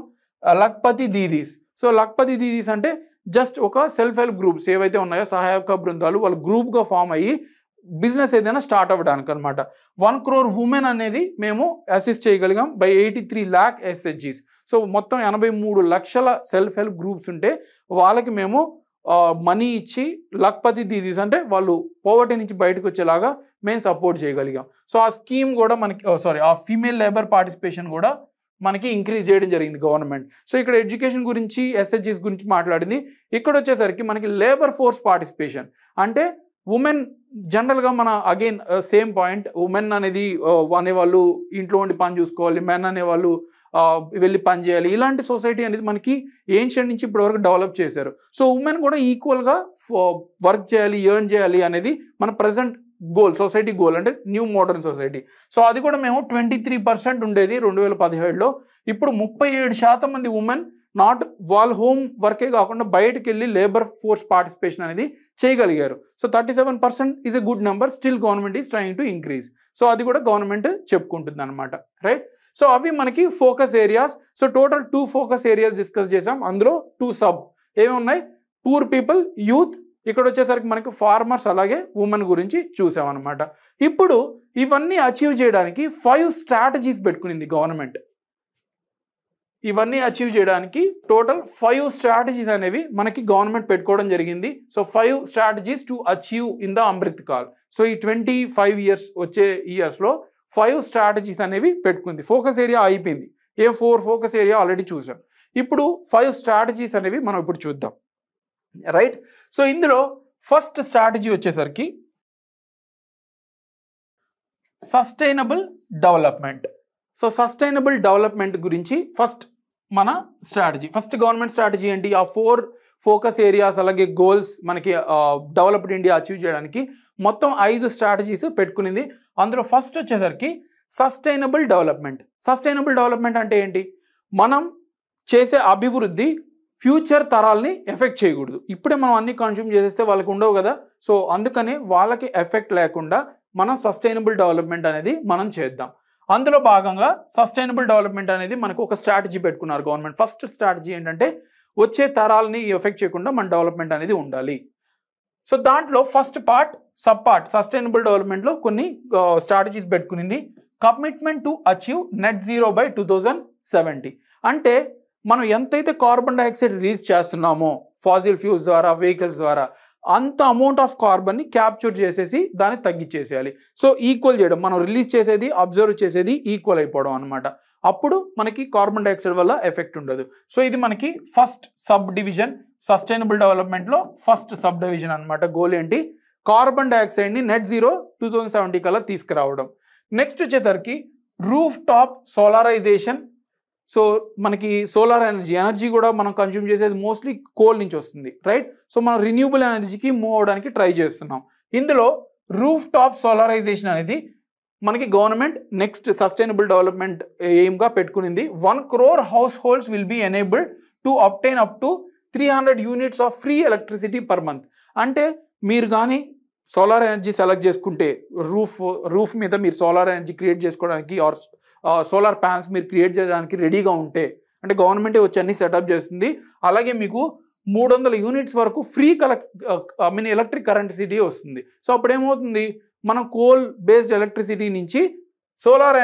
Speaker 1: Lakhpati Didis. So Lakhpati Didis అంటే జస్ట్ ఒక సెల్ఫ్ హెల్ప్ గ్రూప్స్ ఏవైతే ఉన్నాయో సహాయక బృందాలు, వాళ్ళు గ్రూప్గా ఫామ్ అయ్యి బిజినెస్ ఏదైనా స్టార్ట్ అవ్వడానికి అనమాట. 1 crore ఉమెన్ అనేది మేము అసిస్ట్ చేయగలిగాం బై 83 lakh SHGs. సో మొత్తం 83 లక్షల సెల్ఫ్ హెల్ప్ గ్రూప్స్ ఉంటే వాళ్ళకి మేము మనీ ఇచ్చి లక్పతి దీదీస్ అంటే వాళ్ళు పోవర్టీ నుంచి బయటకు వచ్చేలాగా మేము సపోర్ట్ చేయగలిగాం. సో ఆ స్కీమ్ కూడా మనకి ఆ ఫీమేల్ లేబర్ పార్టిసిపేషన్ కూడా మనకి ఇంక్రీజ్ చేయడం జరిగింది గవర్నమెంట్. సో ఇక్కడ ఎడ్యుకేషన్ గురించి, SHGs గురించి మాట్లాడింది. ఇక్కడ వచ్చేసరికి మనకి లేబర్ ఫోర్స్ పార్టిసిపేషన్ అంటే ఉమెన్ జనరల్గా మన అగైన్ సేమ్ పాయింట్, ఉమెన్ అనేది అనేవాళ్ళు ఇంట్లో ఉండి పని చూసుకోవాలి, మెన్ అనేవాళ్ళు వెళ్ళి పని చేయాలి. ఇలాంటి సొసైటీ అనేది మనకి ఏన్షియంట్ నుంచి ఇప్పటివరకు డెవలప్ చేశారు. సో ఉమెన్ కూడా ఈక్వల్గా వర్క్ చేయాలి, ఎర్న్ చేయాలి అనేది మన ప్రజెంట్ గోల్, సొసైటీ గోల్, అంటే న్యూ మోడర్న్ సొసైటీ. సో అది కూడా మేము 23% ఉండేది 2017లో. ఇప్పుడు 37% మంది ఉమెన్ నాట్ వాళ్ళ హోమ్ వర్కే కాకుండా బయటకు వెళ్ళి లేబర్ ఫోర్స్ పార్టిసిపేషన్ అనేది చేయగలిగారు. So 37% is a good number. Still government is trying to increase. So అది కూడా గవర్నమెంట్ చెప్పుకుంటుంది అనమాట, రైట్? సో అవి మనకి focus areas. So total 2 focus areas discuss చేసాం. అందులో 2 సబ్ ఏమి ఉన్నాయి, పూర్ పీపుల్, యూత్. ఇక్కడ వచ్చేసరికి మనకి ఫార్మర్స్ అలాగే ఉమెన్ గురించి చూసాం అనమాట. ఇప్పుడు ఇవన్నీ అచీవ్ చేయడానికి 5 స్ట్రాటజీస్ పెట్టుకునింది గవర్నమెంట్. ఇవన్నీ అచీవ్ చేయడానికి టోటల్ 5 స్ట్రాటజీస్ అనేవి మనకి గవర్నమెంట్ పెట్టుకోవడం జరిగింది. So 5 strategies to achieve in the Amrit Kaal. So ఈ 25 years వచ్చే ఇయర్స్లో 5 స్ట్రాటజీస్ అనేవి పెట్టుకుంది. ఫోకస్ ఏరియా అయిపోయింది. 4 ఫోకస్ ఏరియా ఆల్రెడీ చూసాం. ఇప్పుడు 5 స్ట్రాటజీస్ అనేవి మనం ఇప్పుడు చూద్దాం, రైట్? సో ఇందులో ఫస్ట్ స్ట్రాటజీ వచ్చేసరికి sustainable development. So sustainable development గురించి ఫస్ట్ మన స్ట్రాటజీ, ఫస్ట్ గవర్నమెంట్ స్ట్రాటజీ ఏంటి? ఆ 4 ఫోకస్ ఏరియాస్ అలాగే గోల్స్ మనకి డెవలప్డ్ ఇండియా అచీవ్ చేయడానికి మొత్తం 5 స్ట్రాటజీస్ పెట్టుకునింది. అందులో ఫస్ట్ వచ్చేసరికి సస్టైనబుల్ డెవలప్మెంట్. సస్టైనబుల్ డెవలప్మెంట్ అంటే ఏంటి? మనం చేసే అభివృద్ధి ఫ్యూచర్ తరాల్ని ఎఫెక్ట్ చేయకూడదు. ఇప్పుడే మనం అన్ని కన్స్యూమ్ చేసేస్తే వాళ్ళకి ఉండవు కదా. సో అందుకని వాళ్ళకి ఎఫెక్ట్ లేకుండా మనం సస్టైనబుల్ డెవలప్మెంట్ అనేది మనం చేద్దాం. అందులో భాగంగా సస్టైనబుల్ డెవలప్మెంట్ అనేది మనకు ఒక స్ట్రాటజీ పెట్టుకున్నారు గవర్నమెంట్. ఫస్ట్ స్ట్రాటజీ ఏంటంటే వచ్చే తరాలని ఎఫెక్ట్ చేయకుండా మన డెవలప్మెంట్ అనేది ఉండాలి. సో దాంట్లో first part, sub part sustainable డెవలప్మెంట్లో కొన్ని స్ట్రాటజీస్ పెట్టుకునింది. Commitment to achieve net zero by 2070. అంటే మనం ఎంతైతే కార్బన్ డైఆక్సైడ్ రిలీజ్ చేస్తున్నామో ఫాసిల్ ఫ్యూల్స్ ద్వారా, వెహికల్స్ ద్వారా, అంత అమౌంట్ ఆఫ్ కార్బన్ని క్యాప్చర్ చేసేసి దాన్ని తగ్గించేసేయాలి. సో ఈక్వల్ చేయడం, మనం రిలీజ్ చేసేది అబ్జర్వ్ చేసేది ఈక్వల్ అయిపోవడం అనమాట. అప్పుడు మనకి కార్బన్ డైఆక్సైడ్ వల్ల ఎఫెక్ట్ ఉండదు. సో ఇది మనకి ఫస్ట్ సబ్ డివిజన్ సస్టైనబుల్ డెవలప్మెంట్లో ఫస్ట్ సబ్ డివిజన్ అనమాట. గోల్ ఏంటి? కార్బన్ డైఆక్సైడ్ని నెట్ జీరో 2070 కల్లా తీసుకురావడం. నెక్స్ట్ వచ్చేసరికి రూఫ్ టాప్ సోలారైజేషన్. సో మనకి సోలార్ ఎనర్జీ కూడా మనం కన్జ్యూమ్ చేసేది మోస్ట్లీ కోల్ నుంచి వస్తుంది, రైట్? సో మనం రిన్యూబుల్ ఎనర్జీకి మూవ్ అవడానికి ట్రై చేస్తున్నాం. ఇందులో రూఫ్ టాప్ సోలారైజేషన్ అనేది మనకి గవర్నమెంట్ నెక్స్ట్ సస్టైనబుల్ డెవలప్మెంట్ ఎయిమ్గా పెట్టుకునింది. 1 crore house holds will be enabled to obtain up to 300 units of free electricity per month. అంటే మీరు కానీ సోలార్ ఎనర్జీ సెలెక్ట్ చేసుకుంటే రూఫ్ మీద మీరు సోలార్ ఎనర్జీ క్రియేట్ చేసుకోవడానికి ఆర్ సోలార్ ప్యానల్స్ మీరు క్రియేట్ చేయడానికి రెడీగా ఉంటే, అంటే గవర్నమెంటే వచ్చి అన్ని సెటప్ చేస్తుంది. అలాగే మీకు 300 units వరకు ఫ్రీ ఎలక్ట్రిక్ కరెంటిసిటీ వస్తుంది. సో అప్పుడు ఏమవుతుంది, మనం కోల్ బేస్డ్ ఎలక్ట్రిసిటీ నుంచి సోలార్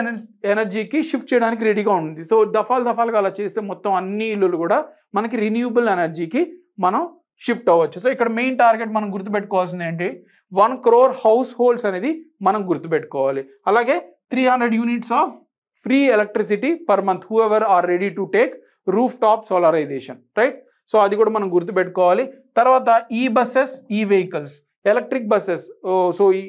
Speaker 1: ఎనర్జీకి షిఫ్ట్ చేయడానికి రెడీగా ఉంది. సో దఫాలుగా అలా చేస్తే మొత్తం అన్ని ఇల్లులు కూడా మనకి రిన్యూబుల్ ఎనర్జీకి మనం షిఫ్ట్ అవ్వచ్చు. సో ఇక్కడ మెయిన్ టార్గెట్ మనం గుర్తుపెట్టుకోవాల్సింది ఏంటి? 1 crore హౌస్ హోల్డ్స్ అనేది మనం గుర్తుపెట్టుకోవాలి. అలాగే 300 units of free electricity per month who ever are ready to take roof top solarisation, right? So అది కూడా మనం గుర్తుపెట్టుకోవాలి. తర్వాత e buses, e vehicles, electric buses. So ఈ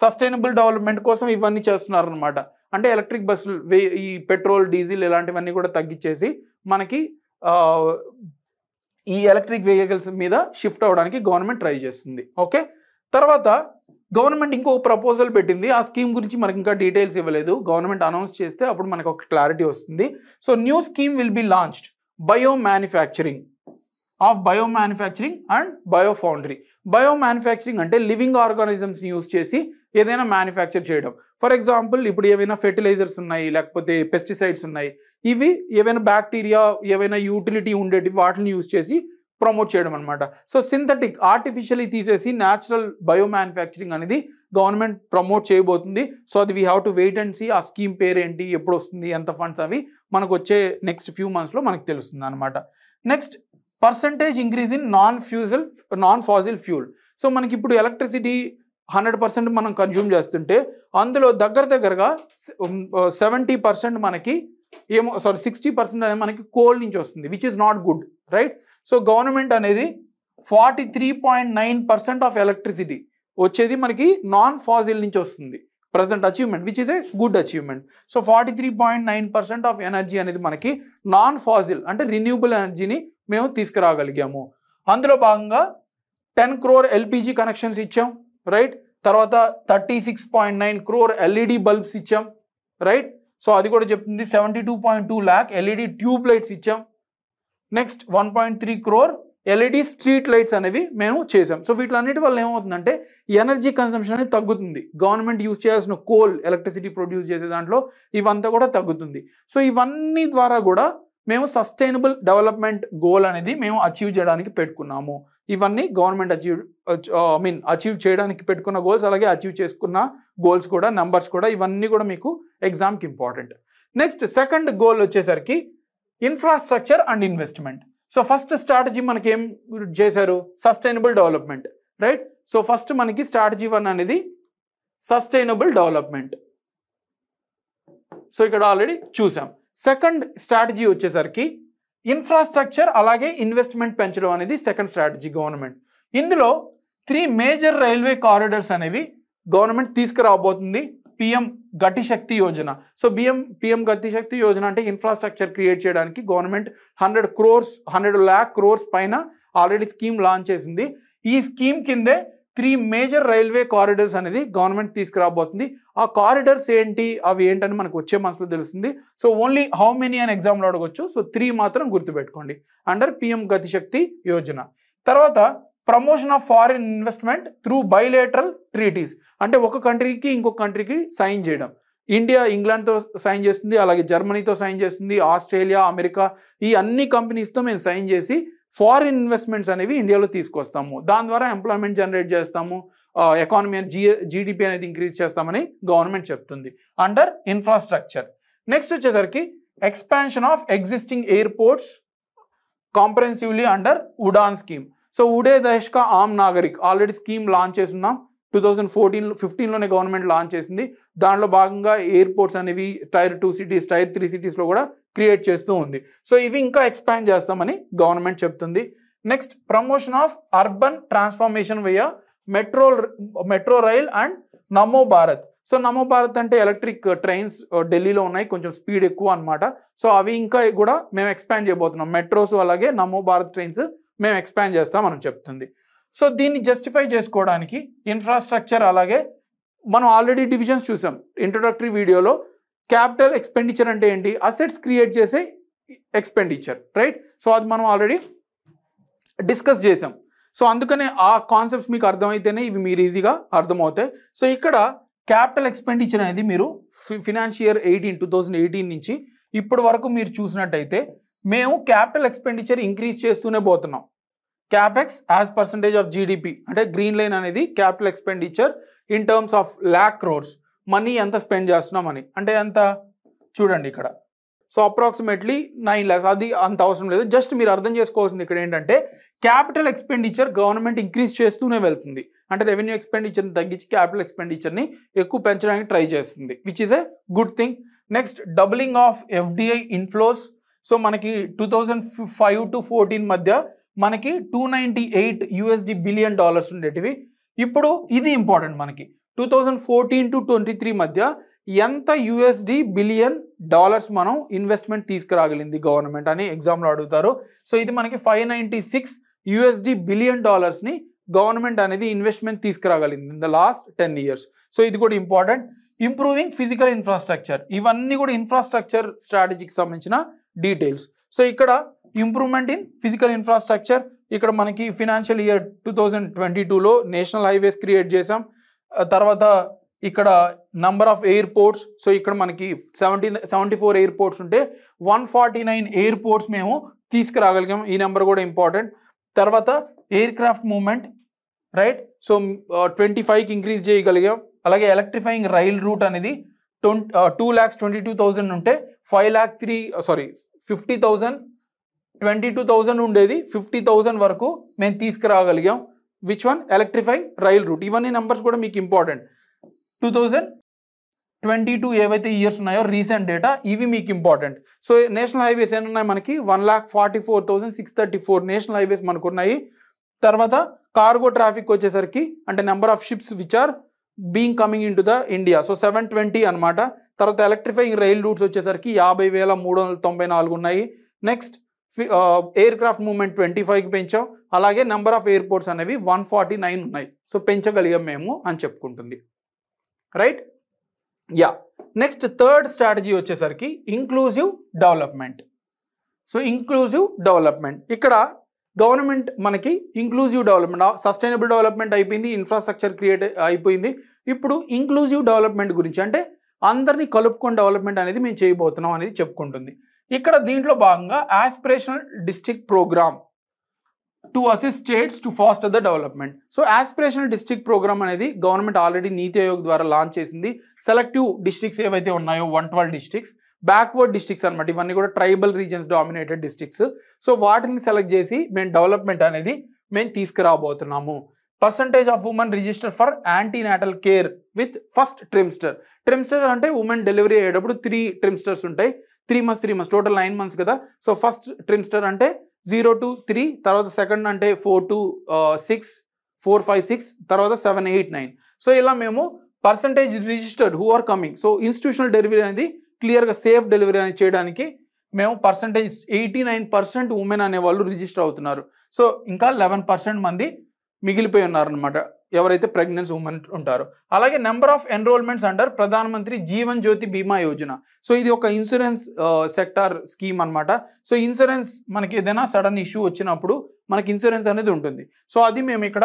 Speaker 1: సస్టైనబుల్ డెవలప్మెంట్ కోసం ఇవన్నీ చేస్తున్నారు అనమాట. అంటే ఎలక్ట్రిక్ బస్సులు ఈ పెట్రోల్, డీజిల్ ఇలాంటివన్నీ కూడా తగ్గించేసి మనకి ఈ ఎలక్ట్రిక్ వెహికల్స్ మీద షిఫ్ట్ అవ్వడానికి గవర్నమెంట్ ట్రై చేస్తుంది. ఓకే, తర్వాత గవర్నమెంట్ ఇంకొక ప్రపోజల్ పెట్టింది. ఆ స్కీమ్ గురించి మనకి ఇంకా డీటెయిల్స్ ఇవ్వలేదు. గవర్నమెంట్ అనౌన్స్ చేస్తే అప్పుడు మనకు ఒక క్లారిటీ వస్తుంది. So new scheme will be launched bio manufacturing and bio foundry. Bio manufacturing అంటే లివింగ్ ఆర్గానిజమ్స్ని యూజ్ చేసి ఏదైనా మ్యానుఫ్యాక్చర్ చేయడం. ఫర్ ఎగ్జాంపుల్ ఇప్పుడు ఏవైనా ఫెర్టిలైజర్స్ ఉన్నాయి, లేకపోతే పెస్టిసైడ్స్ ఉన్నాయి, ఇవి ఏవైనా బ్యాక్టీరియా, ఏవైనా యూటిలిటీ ఉండేవి వాటిని యూజ్ చేసి ప్రమోట్ చేయడం అనమాట. సో సింథటిక్, ఆర్టిఫిషియల్లీ తీసేసి న్యాచురల్ బయో మ్యానుఫ్యాక్చరింగ్ అనేది గవర్నమెంట్ ప్రమోట్ చేయబోతుంది. సో అది we have to wait and see. ఆ స్కీమ్ పేరు ఏంటి, ఎప్పుడు వస్తుంది, ఎంత ఫండ్స్, అవి మనకు వచ్చే నెక్స్ట్ ఫ్యూ మంత్స్లో మనకు తెలుస్తుంది అనమాట. Next percentage increase in non fossil fuel. So మనకి ఇప్పుడు ఎలక్ట్రిసిటీ 100% మనం కన్జ్యూమ్ చేస్తుంటే అందులో దగ్గరగా 70% మనకి 60% అనేది మనకి కోల్ నుంచి వస్తుంది, which is not good, right? So government అనేది 43.9% ఆఫ్ ఎలక్ట్రిసిటీ వచ్చేది మనకి నాన్ ఫాసిల్ నుంచి వస్తుంది. Present achievement, which is a good achievement. So 43.9% of energy అనేది మనకి నాన్ ఫాసిల్ అంటే రిన్యూబుల్ ఎనర్జీని మేము తీసుకురాగలిగాము. అందులో భాగంగా 10 crore ఎల్పిజి కనెక్షన్స్ ఇచ్చాం, రైట్? తర్వాత 36.9 crore ఎల్ఈడి బల్బ్స్ ఇచ్చాం, రైట్? సో అది కూడా చెప్తుంది. 72.2 lakh ఎల్ఈడి ట్యూబ్ లైట్స్ ఇచ్చాం. Next 1.3 crore LED street lights అనేవి మేము చేసాం. సో వీటిలన్నిటి వల్ల ఏమవుతుందంటే ఎనర్జీ కన్సంప్షన్ అనేది తగ్గుతుంది. గవర్నమెంట్ యూజ్ చేయాల్సిన కోల్, ఎలక్ట్రిసిటీ ప్రొడ్యూస్ చేసే దాంట్లో ఇవంతా కూడా తగ్గుతుంది. సో ఇవన్నీ ద్వారా కూడా మేము సస్టైనబుల్ డెవలప్మెంట్ గోల్ అనేది మేము అచీవ్ చేయడానికి పెట్టుకున్నాము. ఇవన్నీ గవర్నమెంట్ అచీవ్ చేయడానికి పెట్టుకున్న గోల్స్, అలాగే అచీవ్ చేసుకున్న గోల్స్ కూడా, నెంబర్స్ కూడా, ఇవన్నీ కూడా మీకు ఎగ్జామ్కి ఇంపార్టెంట్. నెక్స్ట్ సెకండ్ గోల్ వచ్చేసరికి infrastructure and investment. So first strategy మనకి ఏం చేశారు? Sustainable development, right? So first మనకి స్ట్రాటజీ 1 అనేది సస్టైనబుల్ డెవలప్మెంట్. సో ఇక్కడ ఆల్రెడీ చూసాం. సెకండ్ స్ట్రాటజీ వచ్చేసరికి ఇన్ఫ్రాస్ట్రక్చర్ అలాగే ఇన్వెస్ట్మెంట్ పెంచడం అనేది సెకండ్ స్ట్రాటజీ గవర్నమెంట్. ఇందులో 3 మేజర్ రైల్వే కారిడార్స్ అనేవి గవర్నమెంట్ తీసుకురాబోతుంది. పిఎం గతి శక్తి యోజన. సో పిఎం గతి శక్తి యోజన అంటే ఇన్ఫ్రాస్ట్రక్చర్ క్రియేట్ చేయడానికి గవర్నమెంట్ 100 lakh crores పైన ఆల్రెడీ స్కీమ్ లాంచ్ చేసింది. ఈ స్కీమ్ కిందే 3 మేజర్ రైల్వే కారిడార్స్ అనేది గవర్నమెంట్ తీసుకురాబోతుంది. ఆ కారిడార్స్ ఏంటి, అవి ఏంటని మనకు వచ్చే మంత్స్లో తెలుస్తుంది. సో ఓన్లీ హౌ మెనీ అని ఎగ్జామ్లో అడగొచ్చు. సో 3 మాత్రం గుర్తుపెట్టుకోండి అండర్ పిఎం గతి శక్తి యోజన. తర్వాత promotion of foreign investment through bilateral treaties. అంటే ఒక కంట్రీకి ఇంకొక కంట్రీకి సైన్ చేయడం. ఇండియా ఇంగ్లాండ్తో సైన్ చేస్తుంది, అలాగే జర్మనీతో సైన్ చేస్తుంది, ఆస్ట్రేలియా, అమెరికా, ఈ అన్ని కంపెనీస్తో మేము సైన్ చేసి ఫారిన్ ఇన్వెస్ట్మెంట్స్ అనేవి ఇండియాలో తీసుకొస్తాము. దాని ద్వారా ఎంప్లాయ్మెంట్ జనరేట్ చేస్తాము, ఎకానమీ జీడిపి అనేది ఇంక్రీజ్ చేస్తామని గవర్నమెంట్ చెప్తుంది అండర్ ఇన్ఫ్రాస్ట్రక్చర్. నెక్స్ట్ వచ్చేసరికి expansion of existing airports comprehensively under UDAN scheme. So Ude Desh ka Aam Nagrik already scheme launch చేస్తున్నాం. 2015లోనే గవర్నమెంట్ లాంచ్ చేసింది. దాంట్లో భాగంగా ఎయిర్పోర్ట్స్ అనేవి Tier 2 సిటీస్, Tier 3 సిటీస్లో కూడా క్రియేట్ చేస్తూ ఉంది. సో ఇవి ఇంకా ఎక్స్పాండ్ చేస్తామని గవర్నమెంట్ చెప్తుంది. Next promotion of urban transformation via metro rail and Namo Bharat. So నమో భారత్ అంటే ఎలక్ట్రిక్ ట్రైన్స్ ఢిల్లీలో ఉన్నాయి, కొంచెం స్పీడ్ ఎక్కువ అనమాట. సో అవి ఇంకా కూడా మేము ఎక్స్పాండ్ చేయబోతున్నాం. మెట్రోస్ అలాగే నమో భారత్ ట్రైన్స్ మేము ఎక్స్పాండ్ చేస్తామని చెప్తుంది. సో దీన్ని జస్టిఫై చేసుకోవడానికి ఇన్ఫ్రాస్ట్రక్చర్ అలాగే మనం ఆల్రెడీ డివిజన్స్ చూసాం ఇంట్రొడక్టరీ వీడియోలో. క్యాపిటల్ ఎక్స్పెండిచర్ అంటే ఏంటి? అసెట్స్ క్రియేట్ చేసే ఎక్స్పెండిచర్, రైట్? సో అది మనం ఆల్రెడీ డిస్కస్ చేసాం. సో అందుకనే ఆ కాన్సెప్ట్స్ మీకు అర్థమైతేనే ఇవి మీరు ఈజీగా అర్థమవుతాయి. సో ఇక్కడ క్యాపిటల్ ఎక్స్పెండిచర్ అనేది మీరు ఫినాన్షియర్ 2018 నుంచి ఇప్పటి వరకు మీరు చూసినట్టయితే మేము క్యాపిటల్ ఎక్స్పెండిచర్ ఇంక్రీజ్ చేస్తూనే పోతున్నాం. Capex as percentage of GDP అంటే గ్రీన్ లైన్ అనేది capital expenditure in terms of lakh crores money ఎంత స్పెండ్ చేస్తున్నామని. అంటే ఎంత చూడండి ఇక్కడ. So approximately 9 lakhs. అది అంత అవసరం లేదు, జస్ట్ మీరు అర్థం చేసుకోవాల్సింది ఇక్కడ ఏంటంటే క్యాపిటల్ ఎక్స్పెండిచర్ గవర్నమెంట్ ఇంక్రీజ్ చేస్తూనే వెళ్తుంది. అంటే రెవెన్యూ ఎక్స్పెండిచర్ని తగ్గించి క్యాపిటల్ ఎక్స్పెండిచర్ని ఎక్కువ పెంచడానికి ట్రై చేస్తుంది, which is a good thing. Next doubling of FDI inflows. So మనకి 2005 to 14 మధ్య మనకి $298 బిలియన్ ఉండేటివి. ఇప్పుడు ఇది ఇంపార్టెంట్ మనకి 2014 to 23 మధ్య ఎంత USD బిలియన్ మనం ఇన్వెస్ట్మెంట్ తీసుకురాగలింది గవర్నమెంట్ అని ఎగ్జామ్లో అడుగుతారు. సో ఇది మనకి $596 బిలియన్ ని గవర్నమెంట్ అనేది ఇన్వెస్ట్మెంట్ తీసుకురాగలిగింది in the last 10 years. So ఇది కూడా ఇంపార్టెంట్. ఇంప్రూవింగ్ ఫిజికల్ ఇన్ఫ్రాస్ట్రక్చర్, ఇవన్నీ కూడా ఇన్ఫ్రాస్ట్రక్చర్ స్ట్రాటజీకి సంబంధించిన డీటెయిల్స్. సో ఇక్కడ ఇంప్రూవ్మెంట్ ఇన్ ఫిజికల్ ఇన్ఫ్రాస్ట్రక్చర్, ఇక్కడ మనకి ఫినాన్షియల్ ఇయర్ 2022లో నేషనల్ హైవేస్ క్రియేట్ చేసాం. తర్వాత ఇక్కడ నంబర్ ఆఫ్ ఎయిర్పోర్ట్స్, సో ఇక్కడ మనకి 74 ఎయిర్పోర్ట్స్ ఉంటే 149 ఎయిర్పోర్ట్స్ మేము తీసుకురాగలిగాం. ఈ నెంబర్ కూడా ఇంపార్టెంట్. తర్వాత aircraft movement, right, so 25కి ఇంక్రీజ్ చేయగలిగాం. అలాగే ఎలక్ట్రిఫైయింగ్ రైల్ రూట్ అనేది 2,22,000 ఉంటే 50,000 22,000 ఉండేది 50,000 వరకు మేము తీసుకురాగలిగాం. Which one? Electrifying rail route. ఇవన్నీ నెంబర్స్ కూడా మీకు ఇంపార్టెంట్. 2022 ఏవైతే ఇయర్స్ ఉన్నాయో రీసెంట్ డేటా, ఇవి మీకు ఇంపార్టెంట్. సో నేషనల్ హైవేస్ ఏమున్నాయి మనకి 1,44,634 నేషనల్ హైవేస్ మనకు ఉన్నాయి. తర్వాత కార్గో ట్రాఫిక్ వచ్చేసరికి అంటే number of ships which are being coming into the India, so 720 అనమాట. తర్వాత ఎలక్ట్రిఫైయింగ్ రైల్ రూట్స్ వచ్చేసరికి 50,394 ఉన్నాయి. నెక్స్ట్ ఎయిర్ క్రాఫ్ట్ మూవ్మెంట్ 25కి పెంచాం. అలాగే నెంబర్ ఆఫ్ ఎయిర్పోర్ట్స్ అనేవి 149 ఉన్నాయి. సో పెంచగలిగాం మేము అని చెప్పుకుంటుంది, right. Yeah, next third strategy వచ్చేసరికి inclusive development. So inclusive development, ఇక్కడ గవర్నమెంట్ మనకి ఇంక్లూజివ్ డెవలప్మెంట్, సస్టైనబుల్ డెవలప్మెంట్ అయిపోయింది, ఇన్ఫ్రాస్ట్రక్చర్ క్రియేట్ అయిపోయింది. ఇప్పుడు ఇంక్లూజివ్ డెవలప్మెంట్ గురించి అంటే అందరినీ కలుపుకొని డెవలప్మెంట్ అనేది మేము చేయబోతున్నాం అనేది చెప్పుకుంటుంది. ఇక్కడ దీంట్లో భాగంగా aspirational district program to assist states to foster the development. So aspirational district program అనేది గవర్నమెంట్ ఆల్రెడీ నీతి ఆయోగ్ ద్వారా లాంచ్ చేసింది. సెలెక్టివ్ డిస్ట్రిక్ట్స్ ఏవైతే ఉన్నాయో 112 డిస్ట్రిక్ట్స్, బ్యాక్వర్డ్ డిస్ట్రిక్ట్స్ అనమాట, ఇవన్నీ కూడా tribal regions dominated districts. So వాటిని సెలెక్ట్ చేసి మేము డెవలప్మెంట్ అనేది మేము తీసుకురాబోతున్నాము. Percentage of women register for antenatal care with first trimester. Trimester అంటే ఉమెన్ డెలివరీ అయ్యేటప్పుడు 3 ట్రిమ్స్టర్స్ ఉంటాయి. 3 months టోటల్ 9 months కదా. సో ఫస్ట్ ట్రిమ్స్టర్ అంటే 0 to 3, తర్వాత సెకండ్ అంటే 4 to 6, 4, 5, 6, తర్వాత 7, 8, 9. సో ఇలా మేము percentage registered who are coming, so institutional delivery అనేది క్లియర్గా సేఫ్ డెలివరీ అనేది చేయడానికి మేము పర్సంటేజ్ 89% ఉమెన్ అనేవాళ్ళు రిజిస్టర్ అవుతున్నారు. సో ఇంకా 11% మంది మిగిలిపోయి ఉన్నారనమాట ఎవరైతే ప్రెగ్నెన్సీ ఉమెన్ ఉంటారో. అలాగే నెంబర్ ఆఫ్ ఎన్రోల్మెంట్స్ అండర్ ప్రధానమంత్రి జీవన్ జ్యోతి బీమా యోజన. సో ఇది ఒక ఇన్సూరెన్స్ సెక్టార్ స్కీమ్ అనమాట. సో ఇన్సూరెన్స్ మనకి ఏదైనా సడన్ ఇష్యూ వచ్చినప్పుడు మనకి ఇన్సూరెన్స్ అనేది ఉంటుంది. సో అది మేము ఇక్కడ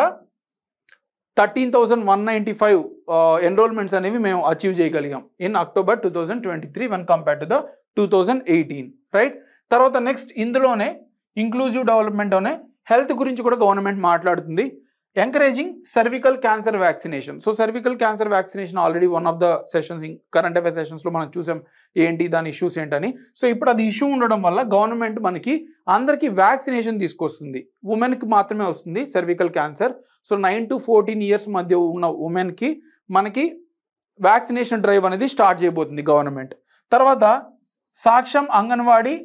Speaker 1: 13,195 ఎన్రోల్మెంట్స్ అనేవి మేము అచీవ్ చేయగలిగాం in October 2023 when compared to the 2018, right. తర్వాత నెక్స్ట్ ఇందులోనే ఇంక్లూజివ్ డెవలప్మెంట్లోనే హెల్త్ గురించి కూడా గవర్నమెంట్ మాట్లాడుతుంది. Encouraging cervical cancer vaccination. So cervical cancer vaccination already one of the sessions current affair సెషన్స్లో మనం చూసాం ఏంటి దాని ఇష్యూస్ ఏంటని. సో ఇప్పుడు అది ఇష్యూ ఉండడం వల్ల గవర్నమెంట్ మనకి అందరికీ వ్యాక్సినేషన్ తీసుకొస్తుంది. ఉమెన్కి మాత్రమే వస్తుంది cervical cancer. So 9 to 14 years మధ్య ఉన్న ఉమెన్కి మనకి వ్యాక్సినేషన్ డ్రైవ్ అనేది స్టార్ట్ చేయబోతుంది గవర్నమెంట్. తర్వాత సాక్ష్యం అంగన్వాడీ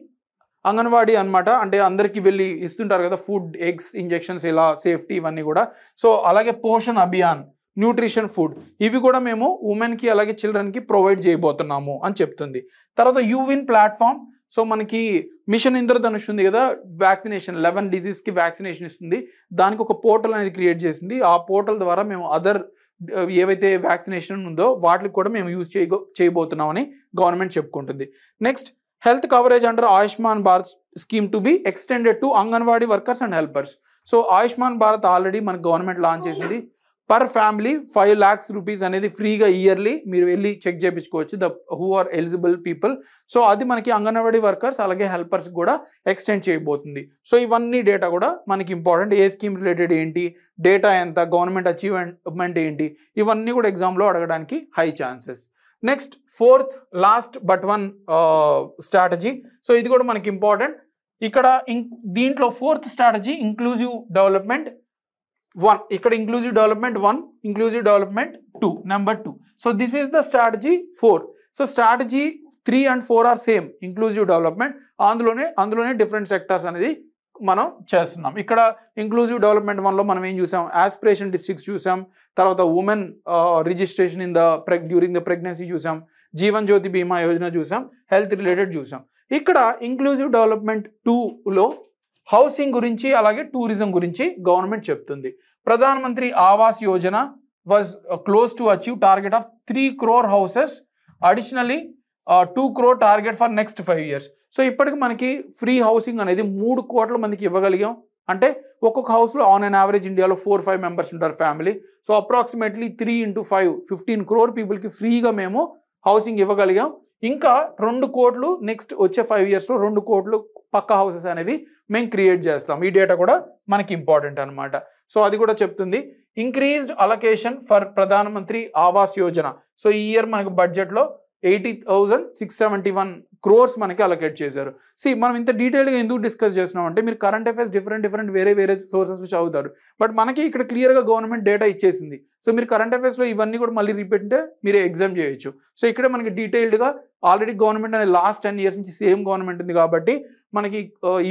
Speaker 1: అనమాట, అంటే అందరికీ వెళ్ళి ఇస్తుంటారు కదా ఫుడ్, ఎగ్స్, ఇంజెక్షన్స్, ఇలా సేఫ్టీ ఇవన్నీ కూడా. సో అలాగే పోషణ్ అభియాన్, న్యూట్రిషన్ ఫుడ్, ఇవి కూడా మేము ఉమెన్కి అలాగే చిల్డ్రన్కి ప్రొవైడ్ చేయబోతున్నాము అని చెప్తుంది. తర్వాత యూవిన్ ప్లాట్ఫామ్. సో మనకి మిషన్ ఇంద్రధనుష్ ఉంది కదా, వ్యాక్సినేషన్ 11 డిజీజ్కి వ్యాక్సినేషన్ ఇస్తుంది. దానికి ఒక పోర్టల్ అనేది క్రియేట్ చేసింది. ఆ పోర్టల్ ద్వారా మేము అదర్ ఏవైతే వ్యాక్సినేషన్ ఉందో వాటికి కూడా మేము యూజ్ చేయబోతున్నామని గవర్నమెంట్ చెప్పుకుంటుంది. Next health coverage under Ayushman Bharat scheme to be extended to Anganwadi workers and helpers. So Ayushman Bharat already మన గవర్నమెంట్ లాంచ్ చేసింది. పర్ ఫ్యామిలీ 5 lakhs rupees అనేది ఫ్రీగా ఇయర్లీ మీరు వెళ్ళి చెక్ చేయించుకోవచ్చు the who are eligible people. So అది మనకి anganwadi workers అలాగే హెల్పర్స్ కూడా ఎక్స్టెండ్ చేయబోతుంది. సో ఇవన్నీ డేటా కూడా మనకి ఇంపార్టెంట్. ఏ స్కీమ్ రిలేటెడ్ ఏంటి, డేటా ఎంత, గవర్నమెంట్ అచీవ్మెంట్ ఏంటి, ఇవన్నీ కూడా ఎగ్జామ్లో అడగడానికి high chances. Next fourth last but one strategy. So ఇది కూడా మనకి ఇంపార్టెంట్. ఇక్కడ దీంట్లో ఫోర్త్ స్ట్రాటజీ ఇంక్లూజివ్ డెవలప్మెంట్ 1. ఇక్కడ inclusive development 1, inclusive development 2, number 2. So this is the strategy 4. So strategy 3 and 4 are same, inclusive development. అందులోనే different sectors అనేది మనం చేస్తున్నాం. ఇక్కడ ఇంక్లూజివ్ డెవలప్మెంట్ 1లో మనం ఏం చూసాం, ఆస్పిరేషన్ డిస్ట్రిక్ట్స్ చూసాం, తర్వాత women registration during the pregnancy చూసాం, జీవన్ జ్యోతి బీమా యోజన చూసాం, హెల్త్ రిలేటెడ్ చూసాం. ఇక్కడ ఇంక్లూజివ్ డెవలప్మెంట్ 2లో హౌసింగ్ గురించి అలాగే టూరిజం గురించి గవర్నమెంట్ చెప్తుంది. Pradhan Mantri Awas Yojana was close to achieve target of 3 crore houses, additionally 2 crore target for next 5 years. So ఇప్పటికి మనకి ఫ్రీ హౌసింగ్ అనేది 3 కోట్ల మందికి ఇవ్వగలిగాం. అంటే ఒక్కొక్క హౌస్లో ఆన్ అన్ యావరేజ్ ఇండియాలో 4-5 మెంబర్స్ ఉంటారు family. So approximately 3 into 5 15 crore పీపుల్కి ఫ్రీగా మేము హౌసింగ్ ఇవ్వగలిగాం. ఇంకా 2 కోట్లు నెక్స్ట్ వచ్చే 5 yearsలో 2 కోట్లు పక్కా హౌసెస్ అనేవి మేము క్రియేట్ చేస్తాం. ఈ డేటా కూడా మనకి ఇంపార్టెంట్ అనమాట. సో అది కూడా చెప్తుంది. Increased allocation for Pradhan Mantri Awas Yojana. So ఈ ఇయర్ మనకి బడ్జెట్లో 80,671 crores మనకి అలొకేట్ చేశారు. మనం ఇంత డీటెయిల్గా ఎందుకు డిస్కస్ చేస్తున్నాం అంటే మీరు కరెంట్ అఫైర్స్ డిఫరెంట్ వేరే సోర్సెస్ చదువుతారు, బట్ మనకి ఇక్కడ క్లియర్గా గవర్నమెంట్ డేటా ఇచ్చేసింది. సో మీరు కరెంట్ అఫైర్స్లో ఇవన్నీ కూడా మళ్ళీ రిపీట్ అంటే మీరు ఎగ్జామ్ చేయొచ్చు. సో ఇక్కడ మనకి డీటెయిల్డ్గా ఆల్రెడీ గవర్నమెంట్ అనేది లాస్ట్ 10 years నుంచి సేమ్ గవర్నమెంట్ ఉంది కాబట్టి మనకి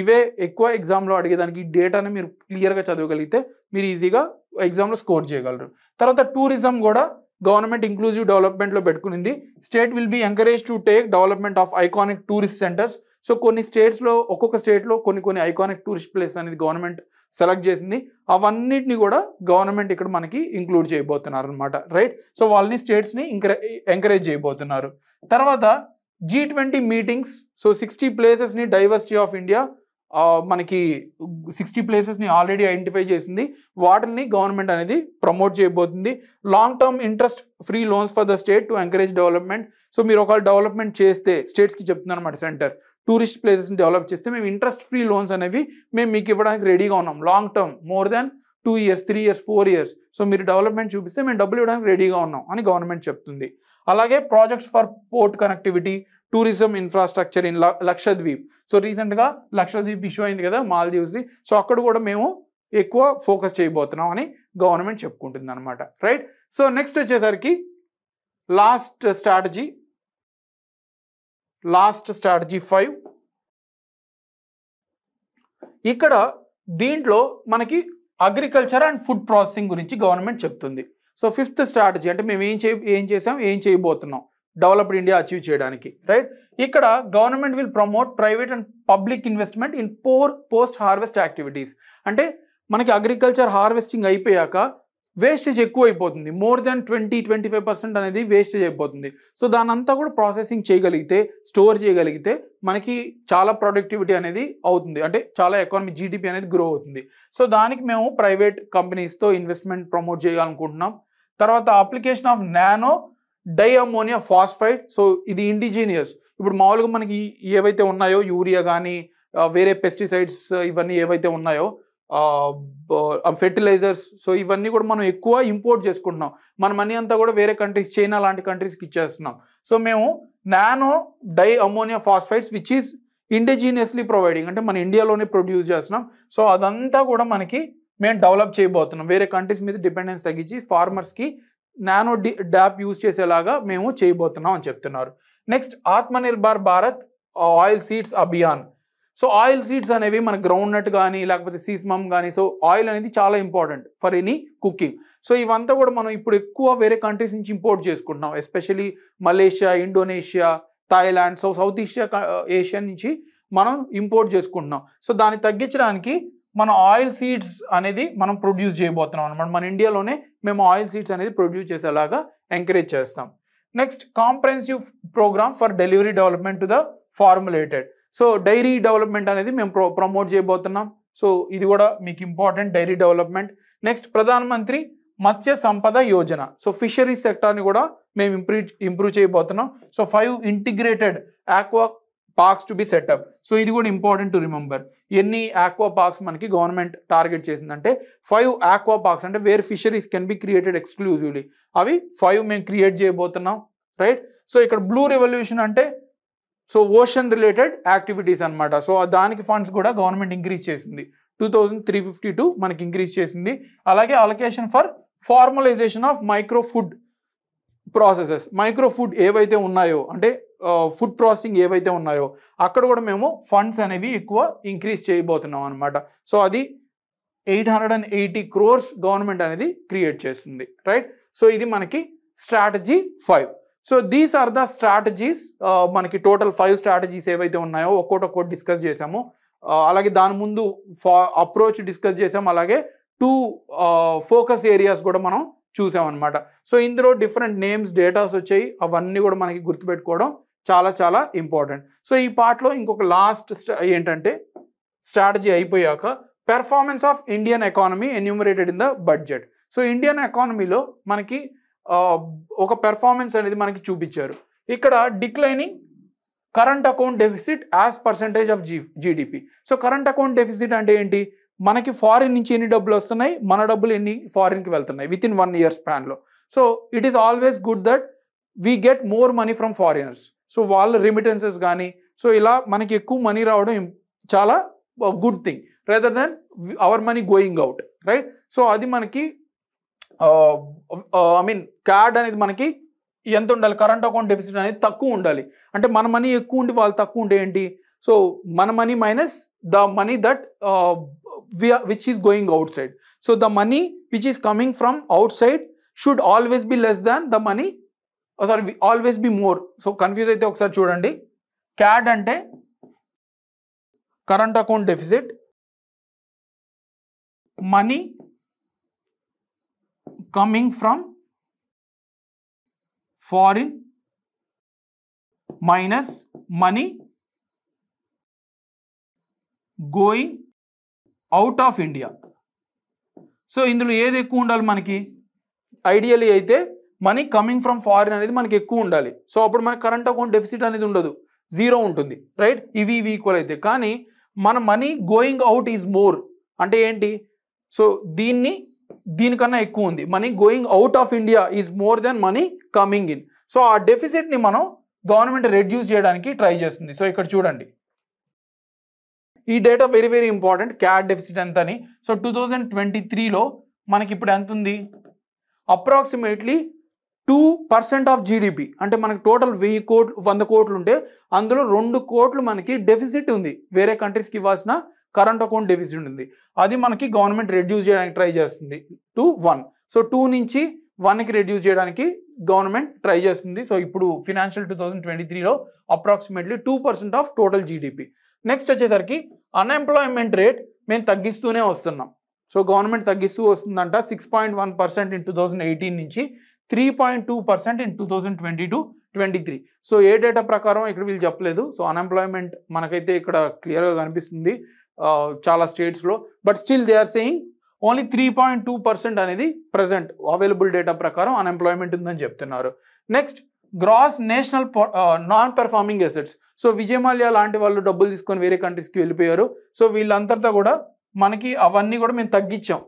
Speaker 1: ఇవే ఎక్కువ ఎగ్జామ్లో అడిగేదానికి ఈ డేటాని మీరు క్లియర్గా చదవగలిగితే మీరు ఈజీగా ఎగ్జామ్లో స్కోర్ చేయగలరు. తర్వాత టూరిజం కూడా గవర్నమెంట్ ఇంక్లూజివ్ డెవలప్మెంట్లో పెట్టుకునింది. State will be encourage to take development of iconic tourist centres. So కొన్ని స్టేట్స్లో ఒక్కొక్క స్టేట్లో కొన్ని ఐకానిక్ టూరిస్ట్ ప్లేస్ అనేది గవర్నమెంట్ సెలెక్ట్ చేసింది. అవన్నిటిని కూడా గవర్నమెంట్ ఇక్కడ మనకి ఇంక్లూడ్ చేయబోతున్నారు అనమాట, రైట్. సో వాళ్ళని స్టేట్స్ని ఎంకరేజ్ చేయబోతున్నారు. తర్వాత G20 మీటింగ్స్. సో 60 ప్లేసెస్ని డైవర్సిటీ ఆఫ్ ఇండియా మనకి 60 ప్లేసెస్ని ఆల్రెడీ ఐడెంటిఫై చేసింది. వాటిని గవర్నమెంట్ అనేది ప్రమోట్ చేయబోతుంది. Long term interest free loans for the state to encourage development. So మీరు ఒకవేళ డెవలప్మెంట్ చేస్తే స్టేట్స్కి చెప్తున్నారు అనమాట సెంటర్, టూరిస్ట్ ప్లేసెస్ని డెవలప్ చేస్తే మేము ఇంట్రెస్ట్ ఫ్రీ లోన్స్ అనేవి మేము మీకు ఇవ్వడానికి రెడీగా ఉన్నాం. Long term more than 2 years 3 years 4 years. So మీరు డెవలప్మెంట్ చూపిస్తే మేము డబ్బులు ఇవ్వడానికి రెడీగా ఉన్నాం అని గవర్నమెంట్ చెప్తుంది. అలాగే projects for port connectivity, tourism infrastructure in Lakshadweep. So రీసెంట్గా లక్షద్వీప్ ఇష్యూ అయింది కదా మాల్దీవ్స్ది. సో అక్కడ కూడా మేము ఎక్కువ ఫోకస్ చేయబోతున్నాం అని గవర్నమెంట్ చెప్పుకుంటుంది అనమాట, రైట్. సో నెక్స్ట్ వచ్చేసరికి లాస్ట్ స్ట్రాటజీ 5. ఇక్కడ దీంట్లో మనకి అగ్రికల్చర్ అండ్ ఫుడ్ ప్రాసెసింగ్ గురించి గవర్నమెంట్ చెప్తుంది. సో 5th స్ట్రాటజీ అంటే మేము ఏం చేయబోతున్నాం డెవలప్డ్ ఇండియా అచీవ్ చేయడానికి, రైట్. ఇక్కడ government will promote private and public investment in post harvest activities. అంటే మనకి అగ్రికల్చర్ హార్వెస్టింగ్ అయిపోయాక వేస్టేజ్ ఎక్కువ అయిపోతుంది. మోర్ దాన్ 20-25% అనేది వేస్టేజ్ అయిపోతుంది. సో దాని అంతా కూడా ప్రాసెసింగ్ చేయగలిగితే, స్టోర్ చేయగలిగితే మనకి చాలా ప్రొడక్టివిటీ అనేది అవుతుంది, అంటే చాలా ఎకానమీ జీడిపి అనేది గ్రో అవుతుంది. సో దానికి మేము ప్రైవేట్ కంపెనీస్తో ఇన్వెస్ట్మెంట్ ప్రమోట్ చేయాలనుకుంటున్నాం. తర్వాత application of nano di ammonia phosphide. So ఇది ఇండిజీనియస్. ఇప్పుడు మామూలుగా మనకి ఏవైతే ఉన్నాయో యూరియా కానీ వేరే పెస్టిసైడ్స్ ఇవన్నీ ఏవైతే ఉన్నాయో ఫెర్టిలైజర్స్, సో ఇవన్నీ కూడా మనం ఎక్కువ ఇంపోర్ట్ చేసుకుంటున్నాం. మన మనీ అంతా కూడా వేరే కంట్రీస్, చైనా లాంటి కంట్రీస్కి ఇచ్చేస్తున్నాం. సో మేము nano di ammonia phosphides which is indigenously providing, అంటే మన ఇండియాలోనే ప్రొడ్యూస్ చేస్తున్నాం. సో అదంతా కూడా మనకి మేము డెవలప్ చేయబోతున్నాం. వేరే కంట్రీస్ మీద డిపెండెన్స్ తగ్గించి ఫార్మర్స్కి నానో డ్యాప్ యూజ్ చేసేలాగా మేము చేయబోతున్నాం అని చెప్తున్నారు. Next Atmanirbhar Bharat oil seeds Abhiyan. So oil seeds అనేవి మన గ్రౌండ్ నట్ కానీ లేకపోతే సీస్మమ్ కానీ, సో ఆయిల్ అనేది చాలా important for any cooking. So ఇవంతా కూడా మనం ఇప్పుడు ఎక్కువ వేరే కంట్రీస్ నుంచి ఇంపోర్ట్ చేసుకుంటున్నాం, especially Malaysia, Indonesia, Thailand. So south Asia నుంచి మనం ఇంపోర్ట్ చేసుకుంటున్నాం. సో దాన్ని తగ్గించడానికి మన ఆయిల్ సీడ్స్ అనేది మనం ప్రొడ్యూస్ చేయబోతున్నాం అనమాట. మన ఇండియాలోనే మేము ఆయిల్ సీడ్స్ అనేది ప్రొడ్యూస్ చేసేలాగా ఎంకరేజ్ చేస్తాం. Next comprehensive program for delivery development to the formulated. So dairy development అనేది మేము ప్రమోట్ చేయబోతున్నాం. సో ఇది కూడా మీకు important, dairy development. Next Pradhan Mantri Matsya Sampada Yojana. So fisheries సెక్టార్ని కూడా మేము ఇంప్రూవ్ చేయబోతున్నాం. So 5 integrated aqua parks to be set up. So ఇది కూడా ఇంపార్టెంట్ టు రిమెంబర్. ఎన్ని ఆక్వా పార్క్స్ మనకి గవర్నమెంట్ టార్గెట్ చేసిందంటే 5 ఆక్వా పార్క్స్, అంటే where fisheries can be created exclusively. అవి 5 మేము క్రియేట్ చేయబోతున్నాం, రైట్. సో ఇక్కడ బ్లూ రెవల్యూషన్ అంటే సో ఓషన్ రిలేటెడ్ యాక్టివిటీస్ అనమాట. సో దానికి ఫండ్స్ కూడా గవర్నమెంట్ ఇంక్రీజ్ చేసింది, 2352 మనకి ఇంక్రీజ్ చేసింది. అలాగే allocation for formalization of micro food processes. Micro food ఏవైతే ఉన్నాయో, అంటే ఫుడ్ ప్రాసెసింగ్ ఏవైతే ఉన్నాయో అక్కడ కూడా మేము ఫండ్స్ అనేవి ఎక్కువ ఇంక్రీజ్ చేయబోతున్నాం అనమాట. సో అది 880 crores గవర్నమెంట్ అనేది క్రియేట్ చేస్తుంది, రైట్. సో ఇది మనకి strategy 5. So these are the strategies. మనకి టోటల్ 5 స్ట్రాటజీస్ ఏవైతే ఉన్నాయో ఒక్కొక్కటి డిస్కస్ చేసాము. అలాగే దాని ముందు అప్రోచ్ డిస్కస్ చేసాం, అలాగే 2 ఫోకస్ ఏరియాస్ కూడా మనం చూసాం అనమాట. సో ఇందులో డిఫరెంట్ నేమ్స్ డేటాస్ వచ్చాయి, అవన్నీ కూడా మనకి గుర్తుపెట్టుకోవడం చాలా చాలా ఇంపార్టెంట్. సో ఈ పార్ట్లో ఇంకొక లాస్ట్ ఏంటంటే స్ట్రాటజీ అయిపోయాక performance of Indian economy enumerated in the budget. So Indian ఎకానమీలో మనకి ఒక పెర్ఫార్మెన్స్ అనేది మనకి చూపించారు. ఇక్కడ declining current account deficit as percentage of GDP. So current account deficit అంటే ఏంటి, మనకి ఫారిన్ నుంచి ఎన్ని డబ్బులు వస్తున్నాయి, మన డబ్బులు ఎన్ని ఫారిన్కి వెళ్తున్నాయి విత్ ఇన్ 1 year స్పాన్లో. So it is always good that we get more money from foreigners. So వాళ్ళ రిమిటెన్సెస్ కానీ సో ఇలా మనకి ఎక్కువ మనీ రావడం చాలా good thing rather than our money going out, right. So అది మనకి ఐ మీన్ క్యాడ్ అనేది మనకి ఎంత ఉండాలి, కరెంట్ అకౌంట్ డెఫిసిట్ అనేది తక్కువ ఉండాలి. అంటే మన మనీ ఎక్కువ ఉండి వాళ్ళు తక్కువ ఉంటే ఏంటి, సో మన money minus the money that which is going outside. So the money which is coming from outside should always be less than the money, always be more. So confuse అయితే ఒకసారి చూడండి. CAD అంటే current account deficit, money coming from foreign minus money going out of India. So ఇందులో ఏది ఎక్కువ ఉండాలి మనకి, ideally అయితే మనీ కమింగ్ ఫ్రమ్ ఫారిన్ అనేది మనకి ఎక్కువ ఉండాలి. సో అప్పుడు మనకి కరెంట్ అకౌంట్ డెఫిసిట్ అనేది ఉండదు, 0 ఉంటుంది, రైట్. ఇవి ఈక్వల్ అయితే. కానీ మన money going out is more అంటే ఏంటి, సో దీనికన్నా ఎక్కువ ఉంది. Money going out of India is more than money coming in. So ఆ డెఫిసిట్ని మనం గవర్నమెంట్ రెడ్యూస్ చేయడానికి ట్రై చేస్తుంది. సో ఇక్కడ చూడండి, ఈ data very very important. CAD deficit ఎంత అని. సో 2023లో మనకి ఇప్పుడు ఎంత ఉంది, అప్రాక్సిమేట్లీ 2% ఆఫ్ జీడిపి. అంటే మనకి టోటల్ 100 కోట్లు ఉంటే అందులో 2 కోట్లు మనకి డెఫిసిట్ ఉంది, వేరే కంట్రీస్కి ఇవ్వాల్సిన కరెంట్ అకౌంట్ డెఫిసిట్ ఉంది. అది మనకి గవర్నమెంట్ రెడ్యూస్ చేయడానికి ట్రై చేస్తుంది to 1. సో 2 నుంచి 1కి రెడ్యూస్ చేయడానికి గవర్నమెంట్ ట్రై చేస్తుంది. సో ఇప్పుడు ఫినాన్షియల్ 2023లో approximately 2% of total GDP. Next వచ్చేసరికి అన్ఎంప్లాయ్మెంట్ రేట్ మేము తగ్గిస్తూనే వస్తున్నాం. సో గవర్నమెంట్ తగ్గిస్తూ వస్తుందంట. 6.1% ఇన్ 2018 నుంచి 3.2% ఇన్ 2022-23. సో ఏ డేటా ప్రకారం ఇక్కడ వీళ్ళు చెప్పలేదు. సో అన్ఎంప్లాయ్మెంట్ మనకైతే ఇక్కడ క్లియర్గా కనిపిస్తుంది చాలా స్టేట్స్లో. But still they are saying only 3.2% అనేది ప్రజెంట్ అవైలబుల్ డేటా ప్రకారం అన్ఎంప్లాయ్మెంట్ ఉందని చెప్తున్నారు. Next gross national non performing assets. So Vijay Mallya లాంటి వాళ్ళు డబ్బులు తీసుకొని వేరే కంట్రీస్కి వెళ్ళిపోయారు. సో వీళ్ళంతటా కూడా మనకి అవన్నీ కూడా మేము తగ్గించాం.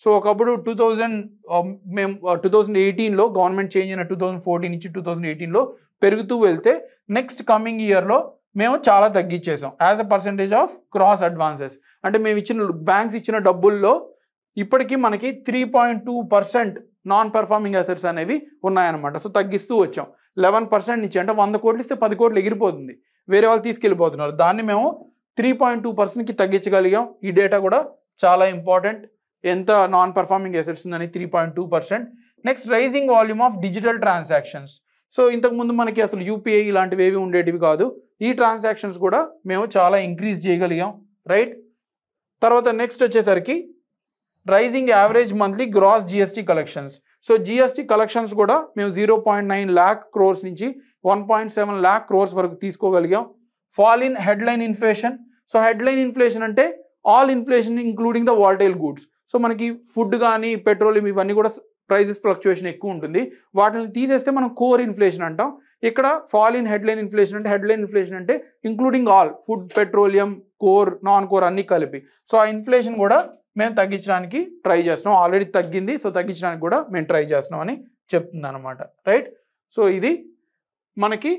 Speaker 1: సో ఒకప్పుడు 2018లో గవర్నమెంట్ చేంజ్ అయిన 2014 నుంచి 2018లో పెరుగుతూ వెళ్తే నెక్స్ట్ కమింగ్ ఇయర్లో మేము చాలా తగ్గించేసాం as a percentage of gross advances. అంటే మేము ఇచ్చిన బ్యాంక్స్ ఇచ్చిన డబ్బుల్లో ఇప్పటికీ మనకి 3.2% నాన్ పెర్ఫార్మింగ్ అసెట్స్ అనేవి ఉన్నాయన్నమాట. సో తగ్గిస్తూ వచ్చాం 11% నుంచి. అంటే 100 కోట్లు ఇస్తే 10 కోట్లు ఎగిరిపోతుంది, వేరే వాళ్ళు తీసుకెళ్ళిపోతున్నారు. దాన్ని మేము 3.2%కి తగ్గించగలిగాం. ఈ డేటా కూడా చాలా ఇంపార్టెంట్, ఎంత నాన్ పెర్ఫార్మింగ్ అసెట్స్ ఉందని 3.2%. Next rising volume of digital transactions. So ఇంతకుముందు మనకి అసలు యూపీఐ ఇలాంటివి ఏవి ఉండేటివి కాదు. ఈ ట్రాన్సాక్షన్స్ కూడా మేము చాలా ఇంక్రీజ్ చేయగలిగాం, రైట్. తర్వాత నెక్స్ట్ వచ్చేసరికి rising average monthly gross GST collections. So GST collections కూడా మేము 0.9 lakh crores నుంచి 1.7 lakh crores వరకు తీసుకోగలిగాం. Fall in headline inflation. So headline inflation అంటే all inflation including the volatile goods. So మనకి ఫుడ్ కానీ పెట్రోలియం ఇవన్నీ కూడా ప్రైజెస్ ఫ్లక్చుయేషన్ ఎక్కువ ఉంటుంది. వాటిని తీసేస్తే మనం కోర్ ఇన్ఫ్లేషన్ అంటాం. ఇక్కడ ఫాల్ ఇన్ హెడ్లైన్ ఇన్ఫ్లేషన్ అంటే హెడ్లైన్ ఇన్ఫ్లేషన్ అంటే including all food, petroleum, core, non core అన్నీ కలిపి. సో ఆ ఇన్ఫ్లేషన్ కూడా మేము తగ్గించడానికి ట్రై చేస్తున్నాం. ఆల్రెడీ తగ్గింది, సో తగ్గించడానికి కూడా మేము ట్రై చేస్తున్నాం అని చెప్తుంది అనమాట, రైట్. సో ఇది మనకి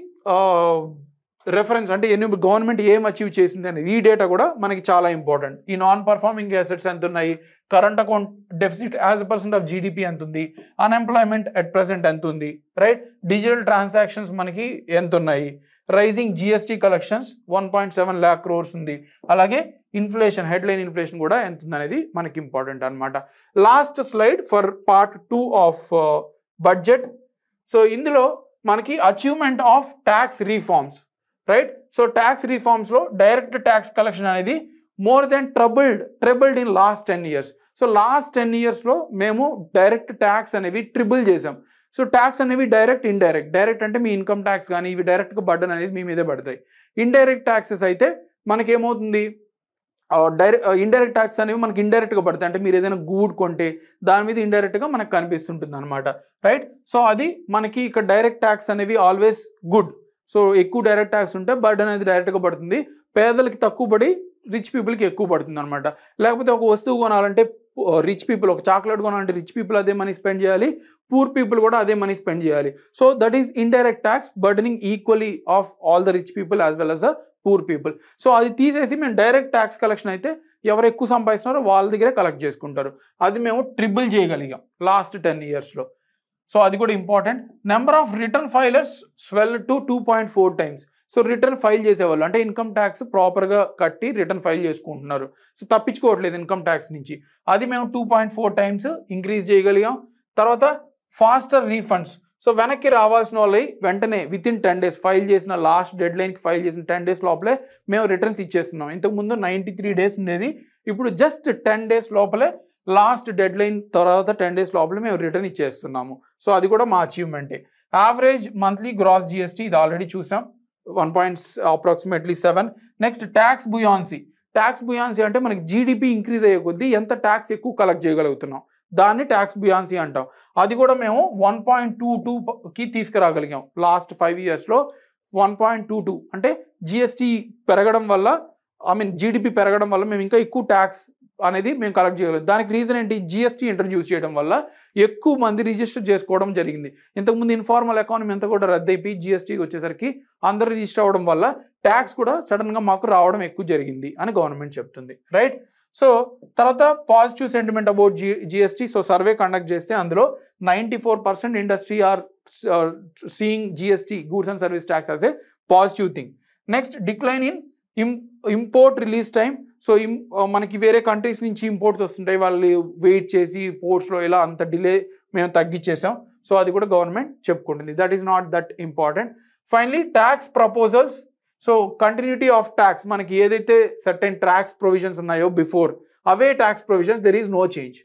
Speaker 1: రెఫరెన్స్ అంటే గవర్నమెంట్ ఏం అచీవ్ చేసింది అనేది. ఈ డేటా కూడా మనకి చాలా ఇంపార్టెంట్. ఈ నాన్ పర్ఫార్మింగ్ అసెట్స్ ఎంత ఉన్నాయి, current account deficit as a percent of GDP ఎంత ఉంది, అన్ఎంప్లాయ్మెంట్ అట్ ప్రెసెంట్ ఎంత ఉంది, రైట్. డిజిటల్ ట్రాన్సాక్షన్స్ మనకి ఎంత ఉన్నాయి, rising GST collections 1.7 lakh crores ఉంది. అలాగే ఇన్ఫ్లేషన్, హెడ్లైన్ ఇన్ఫ్లేషన్ కూడా ఎంత ఉంది అనేది మనకి ఇంపార్టెంట్ అనమాట. Last slide for part 2 of budget. So ఇందులో మనకి achievement of tax reforms, right? So tax రీఫార్మ్స్లో డైరెక్ట్ ట్యాక్స్ కలెక్షన్ అనేది more than tripled in last 10 years. So last 10 yearsలో మేము డైరెక్ట్ ట్యాక్స్ అనేవి ట్రిబుల్ చేసాం. సో ట్యాక్స్ అనేవి డైరెక్ట్, డైరెక్ట్ అంటే మీ ఇన్కమ్ ట్యాక్స్ కానీ ఇవి డైరెక్ట్గా బర్డన్ అనేది మీ మీదే పడతాయి. ఇండైరెక్ట్ ట్యాక్సెస్ అయితే మనకేమవుతుంది, ఇండైరెక్ట్ ట్యాక్స్ అనేవి మనకి ఇండైరెక్ట్గా పడతాయి. అంటే మీరు ఏదైనా గూడ్ కొంటే దాని మీద ఇండైరెక్ట్గా మనకు కనిపిస్తుంటుంది అనమాట, రైట్? సో అది మనకి ఇక్కడ డైరెక్ట్ ట్యాక్స్ అనేవి ఆల్వేస్ గుడ్. సో ఎక్కువ డైరెక్ట్ ట్యాక్స్ ఉంటే బర్డన్ అనేది డైరెక్ట్గా పడుతుంది, పేదలకి తక్కువ పడి రిచ్ పీపుల్కి ఎక్కువ పడుతుంది అనమాట. లేకపోతే ఒక వస్తువు కొనాలంటే రిచ్ పీపుల్, ఒక చాక్లెట్ కొనాలంటే రిచ్ పీపుల్ అదే మనీ స్పెండ్ చేయాలి, పూర్ పీపుల్ కూడా అదే మనీ స్పెండ్ చేయాలి. So that is indirect tax burdening equally of all the rich people as well as the poor people. So అది తీసేసి మేము డైరెక్ట్ ట్యాక్స్ కలెక్షన్ అయితే ఎవరు ఎక్కువ సంపాదిస్తున్నారో వాళ్ళ దగ్గరే కలెక్ట్ చేసుకుంటారు. అది మేము ట్రిపుల్ చేయగలిగాం లాస్ట్ 10 yearsలో. సో అది కూడా important. Number of return filers swell to 2.4 times. So return file చేసేవాళ్ళు అంటే ఇన్కమ్ ట్యాక్స్ ప్రాపర్గా కట్టి రిటర్న్ ఫైల్ చేసుకుంటున్నారు. సో తప్పించుకోవట్లేదు ఇన్కమ్ ట్యాక్స్ నుంచి. అది మేము 2.4 times ఇంక్రీజ్ చేయగలిగాం. తర్వాత ఫాస్టర్ రీఫండ్స్. సో వెనక్కి రావాల్సిన వాళ్ళు వెంటనే వితిన్ 10 days ఫైల్ చేసిన, లాస్ట్ డెడ్ లైన్కి ఫైల్ చేసిన 10 days లోపలే మేము రిటర్న్స్ ఇచ్చేస్తున్నాం. ఇంతకుముందు 93 days ఉండేది, ఇప్పుడు జస్ట్ 10 days లోపలే, లాస్ట్ డెడ్ లైన్ తర్వాత 10 days లోపలే మేము రిటర్న్ ఇచ్చేస్తున్నాము. సో అది కూడా మా అచీవ్మెంటే. యావరేజ్ మంత్లీ గ్రాస్ జిఎస్టీ ఇది ఆల్రెడీ చూసాం, approximately 7. Next tax buoyancy. Tax buoyancy అంటే మనకి జీడిపి ఇంక్రీజ్ అయ్యే కొద్దీ ఎంత ట్యాక్స్ ఎక్కువ కలెక్ట్ చేయగలుగుతున్నాం దాన్ని ట్యాక్స్ బుయాన్సీ అంటాం. అది కూడా మేము 1.22కి తీసుకురాగలిగాం లాస్ట్ 5 yearsలో. 1.22 అంటే జిఎస్టీ పెరగడం వల్ల, జీడిపి పెరగడం వల్ల మేము ఇంకా ఎక్కువ ట్యాక్స్ అనేది మేము కలెక్ట్ చేయగలం. దానికి రీజన్ ఏంటి, జిఎస్టీ ఇంట్రడ్యూస్ చేయడం వల్ల ఎక్కువ మంది రిజిస్టర్ చేసుకోవడం జరిగింది. ఇంతకుముందు ఇన్ఫార్మల్ ఎకానమీ అంతా కూడా రద్దయిపోయి జిఎస్టీకి వచ్చేసరికి అందరూ రిజిస్టర్ అవ్వడం వల్ల ట్యాక్స్ కూడా సడన్గా మాకు రావడం ఎక్కువ జరిగింది అని గవర్నమెంట్ చెప్తుంది, రైట్? సో తర్వాత positive sentiment about GST. So survey conduct చేస్తే అందులో 94% industry are seeing GST, goods and service tax as a positive thing. Next decline in import release time. So మనకి వేరే కంట్రీస్ నుంచి ఇంపోర్ట్స్ వస్తుంటాయి, వాళ్ళు wait చేసి పోర్ట్స్లో ఇలా అంత డిలే మేము తగ్గించేసాం. సో అది కూడా గవర్నమెంట్ చెప్పుకుంటుంది. That is not that important. Finally tax proposals. So continuity of tax, మనకి ఏదైతే సర్టెన్ ట్యాక్స్ ప్రొవిజన్స్ ఉన్నాయో బిఫోర్, అవే tax provisions, there is no change.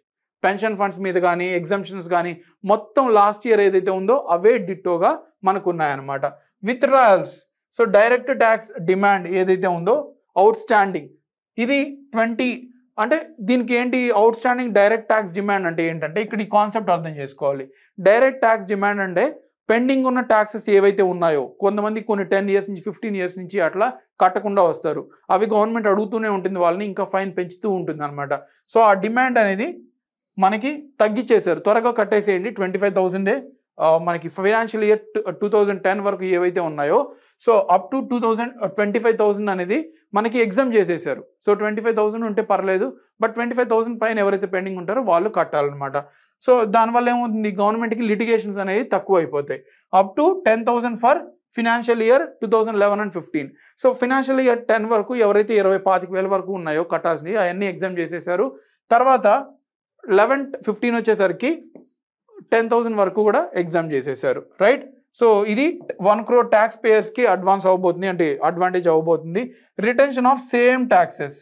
Speaker 1: Pension funds మీద కానీ ఎగ్జంప్షన్స్ కానీ మొత్తం లాస్ట్ ఇయర్ ఏదైతే ఉందో అవే డిట్టోగా మనకు ఉన్నాయన్నమాట. Withdrawals. So direct tax demand ఏదైతే ఉందో అవుట్ స్టాండింగ్, ఇది 20. అంటే దీనికి ఏంటి, out standing direct tax demand అంటే ఏంటంటే ఇక్కడ ఈ కాన్సెప్ట్ అర్థం చేసుకోవాలి. డైరెక్ట్ ట్యాక్స్ డిమాండ్ అంటే పెండింగ్ ఉన్న ట్యాక్సెస్ ఏవైతే ఉన్నాయో, కొంతమంది కొన్ని 10 years నుంచి 15 years నుంచి అట్లా కట్టకుండా వస్తారు, అవి గవర్నమెంట్ అడుగుతూనే ఉంటుంది వాళ్ళని, ఇంకా ఫైన్ పెంచుతూ ఉంటుంది అనమాట. సో ఆ డిమాండ్ అనేది మనకి తగ్గించేశారు, త్వరగా కట్టేసేయండి. 25,000 మనకి ఫైనాన్షియల్ ఇయర్ 2010 వరకు ఏవైతే ఉన్నాయో, సో అప్ టు 25,000 అనేది మనకి ఎగ్జామ్ చేసేసారు. సో 25,000 ఉంటే పర్లేదు, బట్ 25,000 పైన ఎవరైతే పెండింగ్ ఉంటారో వాళ్ళు కట్టాలన్నమాట. సో దానివల్ల ఏమవుతుంది, గవర్నమెంట్కి లిటిగేషన్స్ అనేది తక్కువ అయిపోతాయి. Up to 10,000 for financial year 2011 and 15. So financial year 10 వరకు ఎవరైతే 25,000 వరకు ఉన్నాయో కట్టాల్సినవి అవన్నీ ఎగ్జామ్ చేసేసారు. తర్వాత 11-15 వచ్చేసరికి 10,000 వరకు కూడా ఎగ్జామ్ చేసేసారు, రైట్? సో ఇది 1 crore ట్యాక్స్ పేయర్స్కి అడ్వాన్స్ అవ్వబోతుంది, అంటే అడ్వాంటేజ్ అవ్వబోతుంది. Retention of same taxes.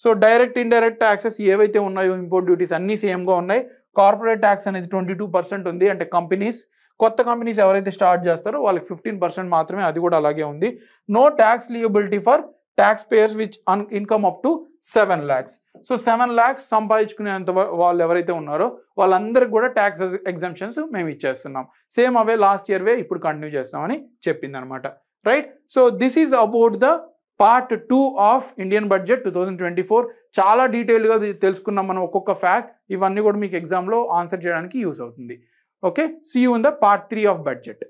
Speaker 1: So direct indirect taxes ఏవైతే ఉన్నాయో ఇంపోర్ట్ డ్యూటీస్ అన్నీ సేమ్గా ఉన్నాయి. కార్పొరేట్ ట్యాక్స్ అనేది 22% ఉంది, అంటే కంపెనీస్, కొత్త కంపెనీస్ ఎవరైతే స్టార్ట్ చేస్తారో వాళ్ళకి 15% మాత్రమే, అది కూడా అలాగే ఉంది. No tax liability for taxpayers which income up to 7 lakhs. So 7 lakhs సంపాదించుకునేంత వాళ్ళు ఎవరైతే ఉన్నారో వాళ్ళందరికీ కూడా ట్యాక్స్ ఎగ్జంప్షన్స్ మేము ఇచ్చేస్తున్నాం. సేమ్ అవే లాస్ట్ ఇయర్ వే ఇప్పుడు కంటిన్యూ చేస్తున్నామని చెప్పింది అనమాట, right? So this is about the part 2 of Indian budget 2024. చాలా డీటెయిల్గా తెలుసుకున్నాం మనం ఒక్కొక్క ఫ్యాక్ట్. ఇవన్నీ కూడా మీకు ఎగ్జామ్లో ఆన్సర్ చేయడానికి యూస్ అవుతుంది. Okay, see you in the part 3 of budget.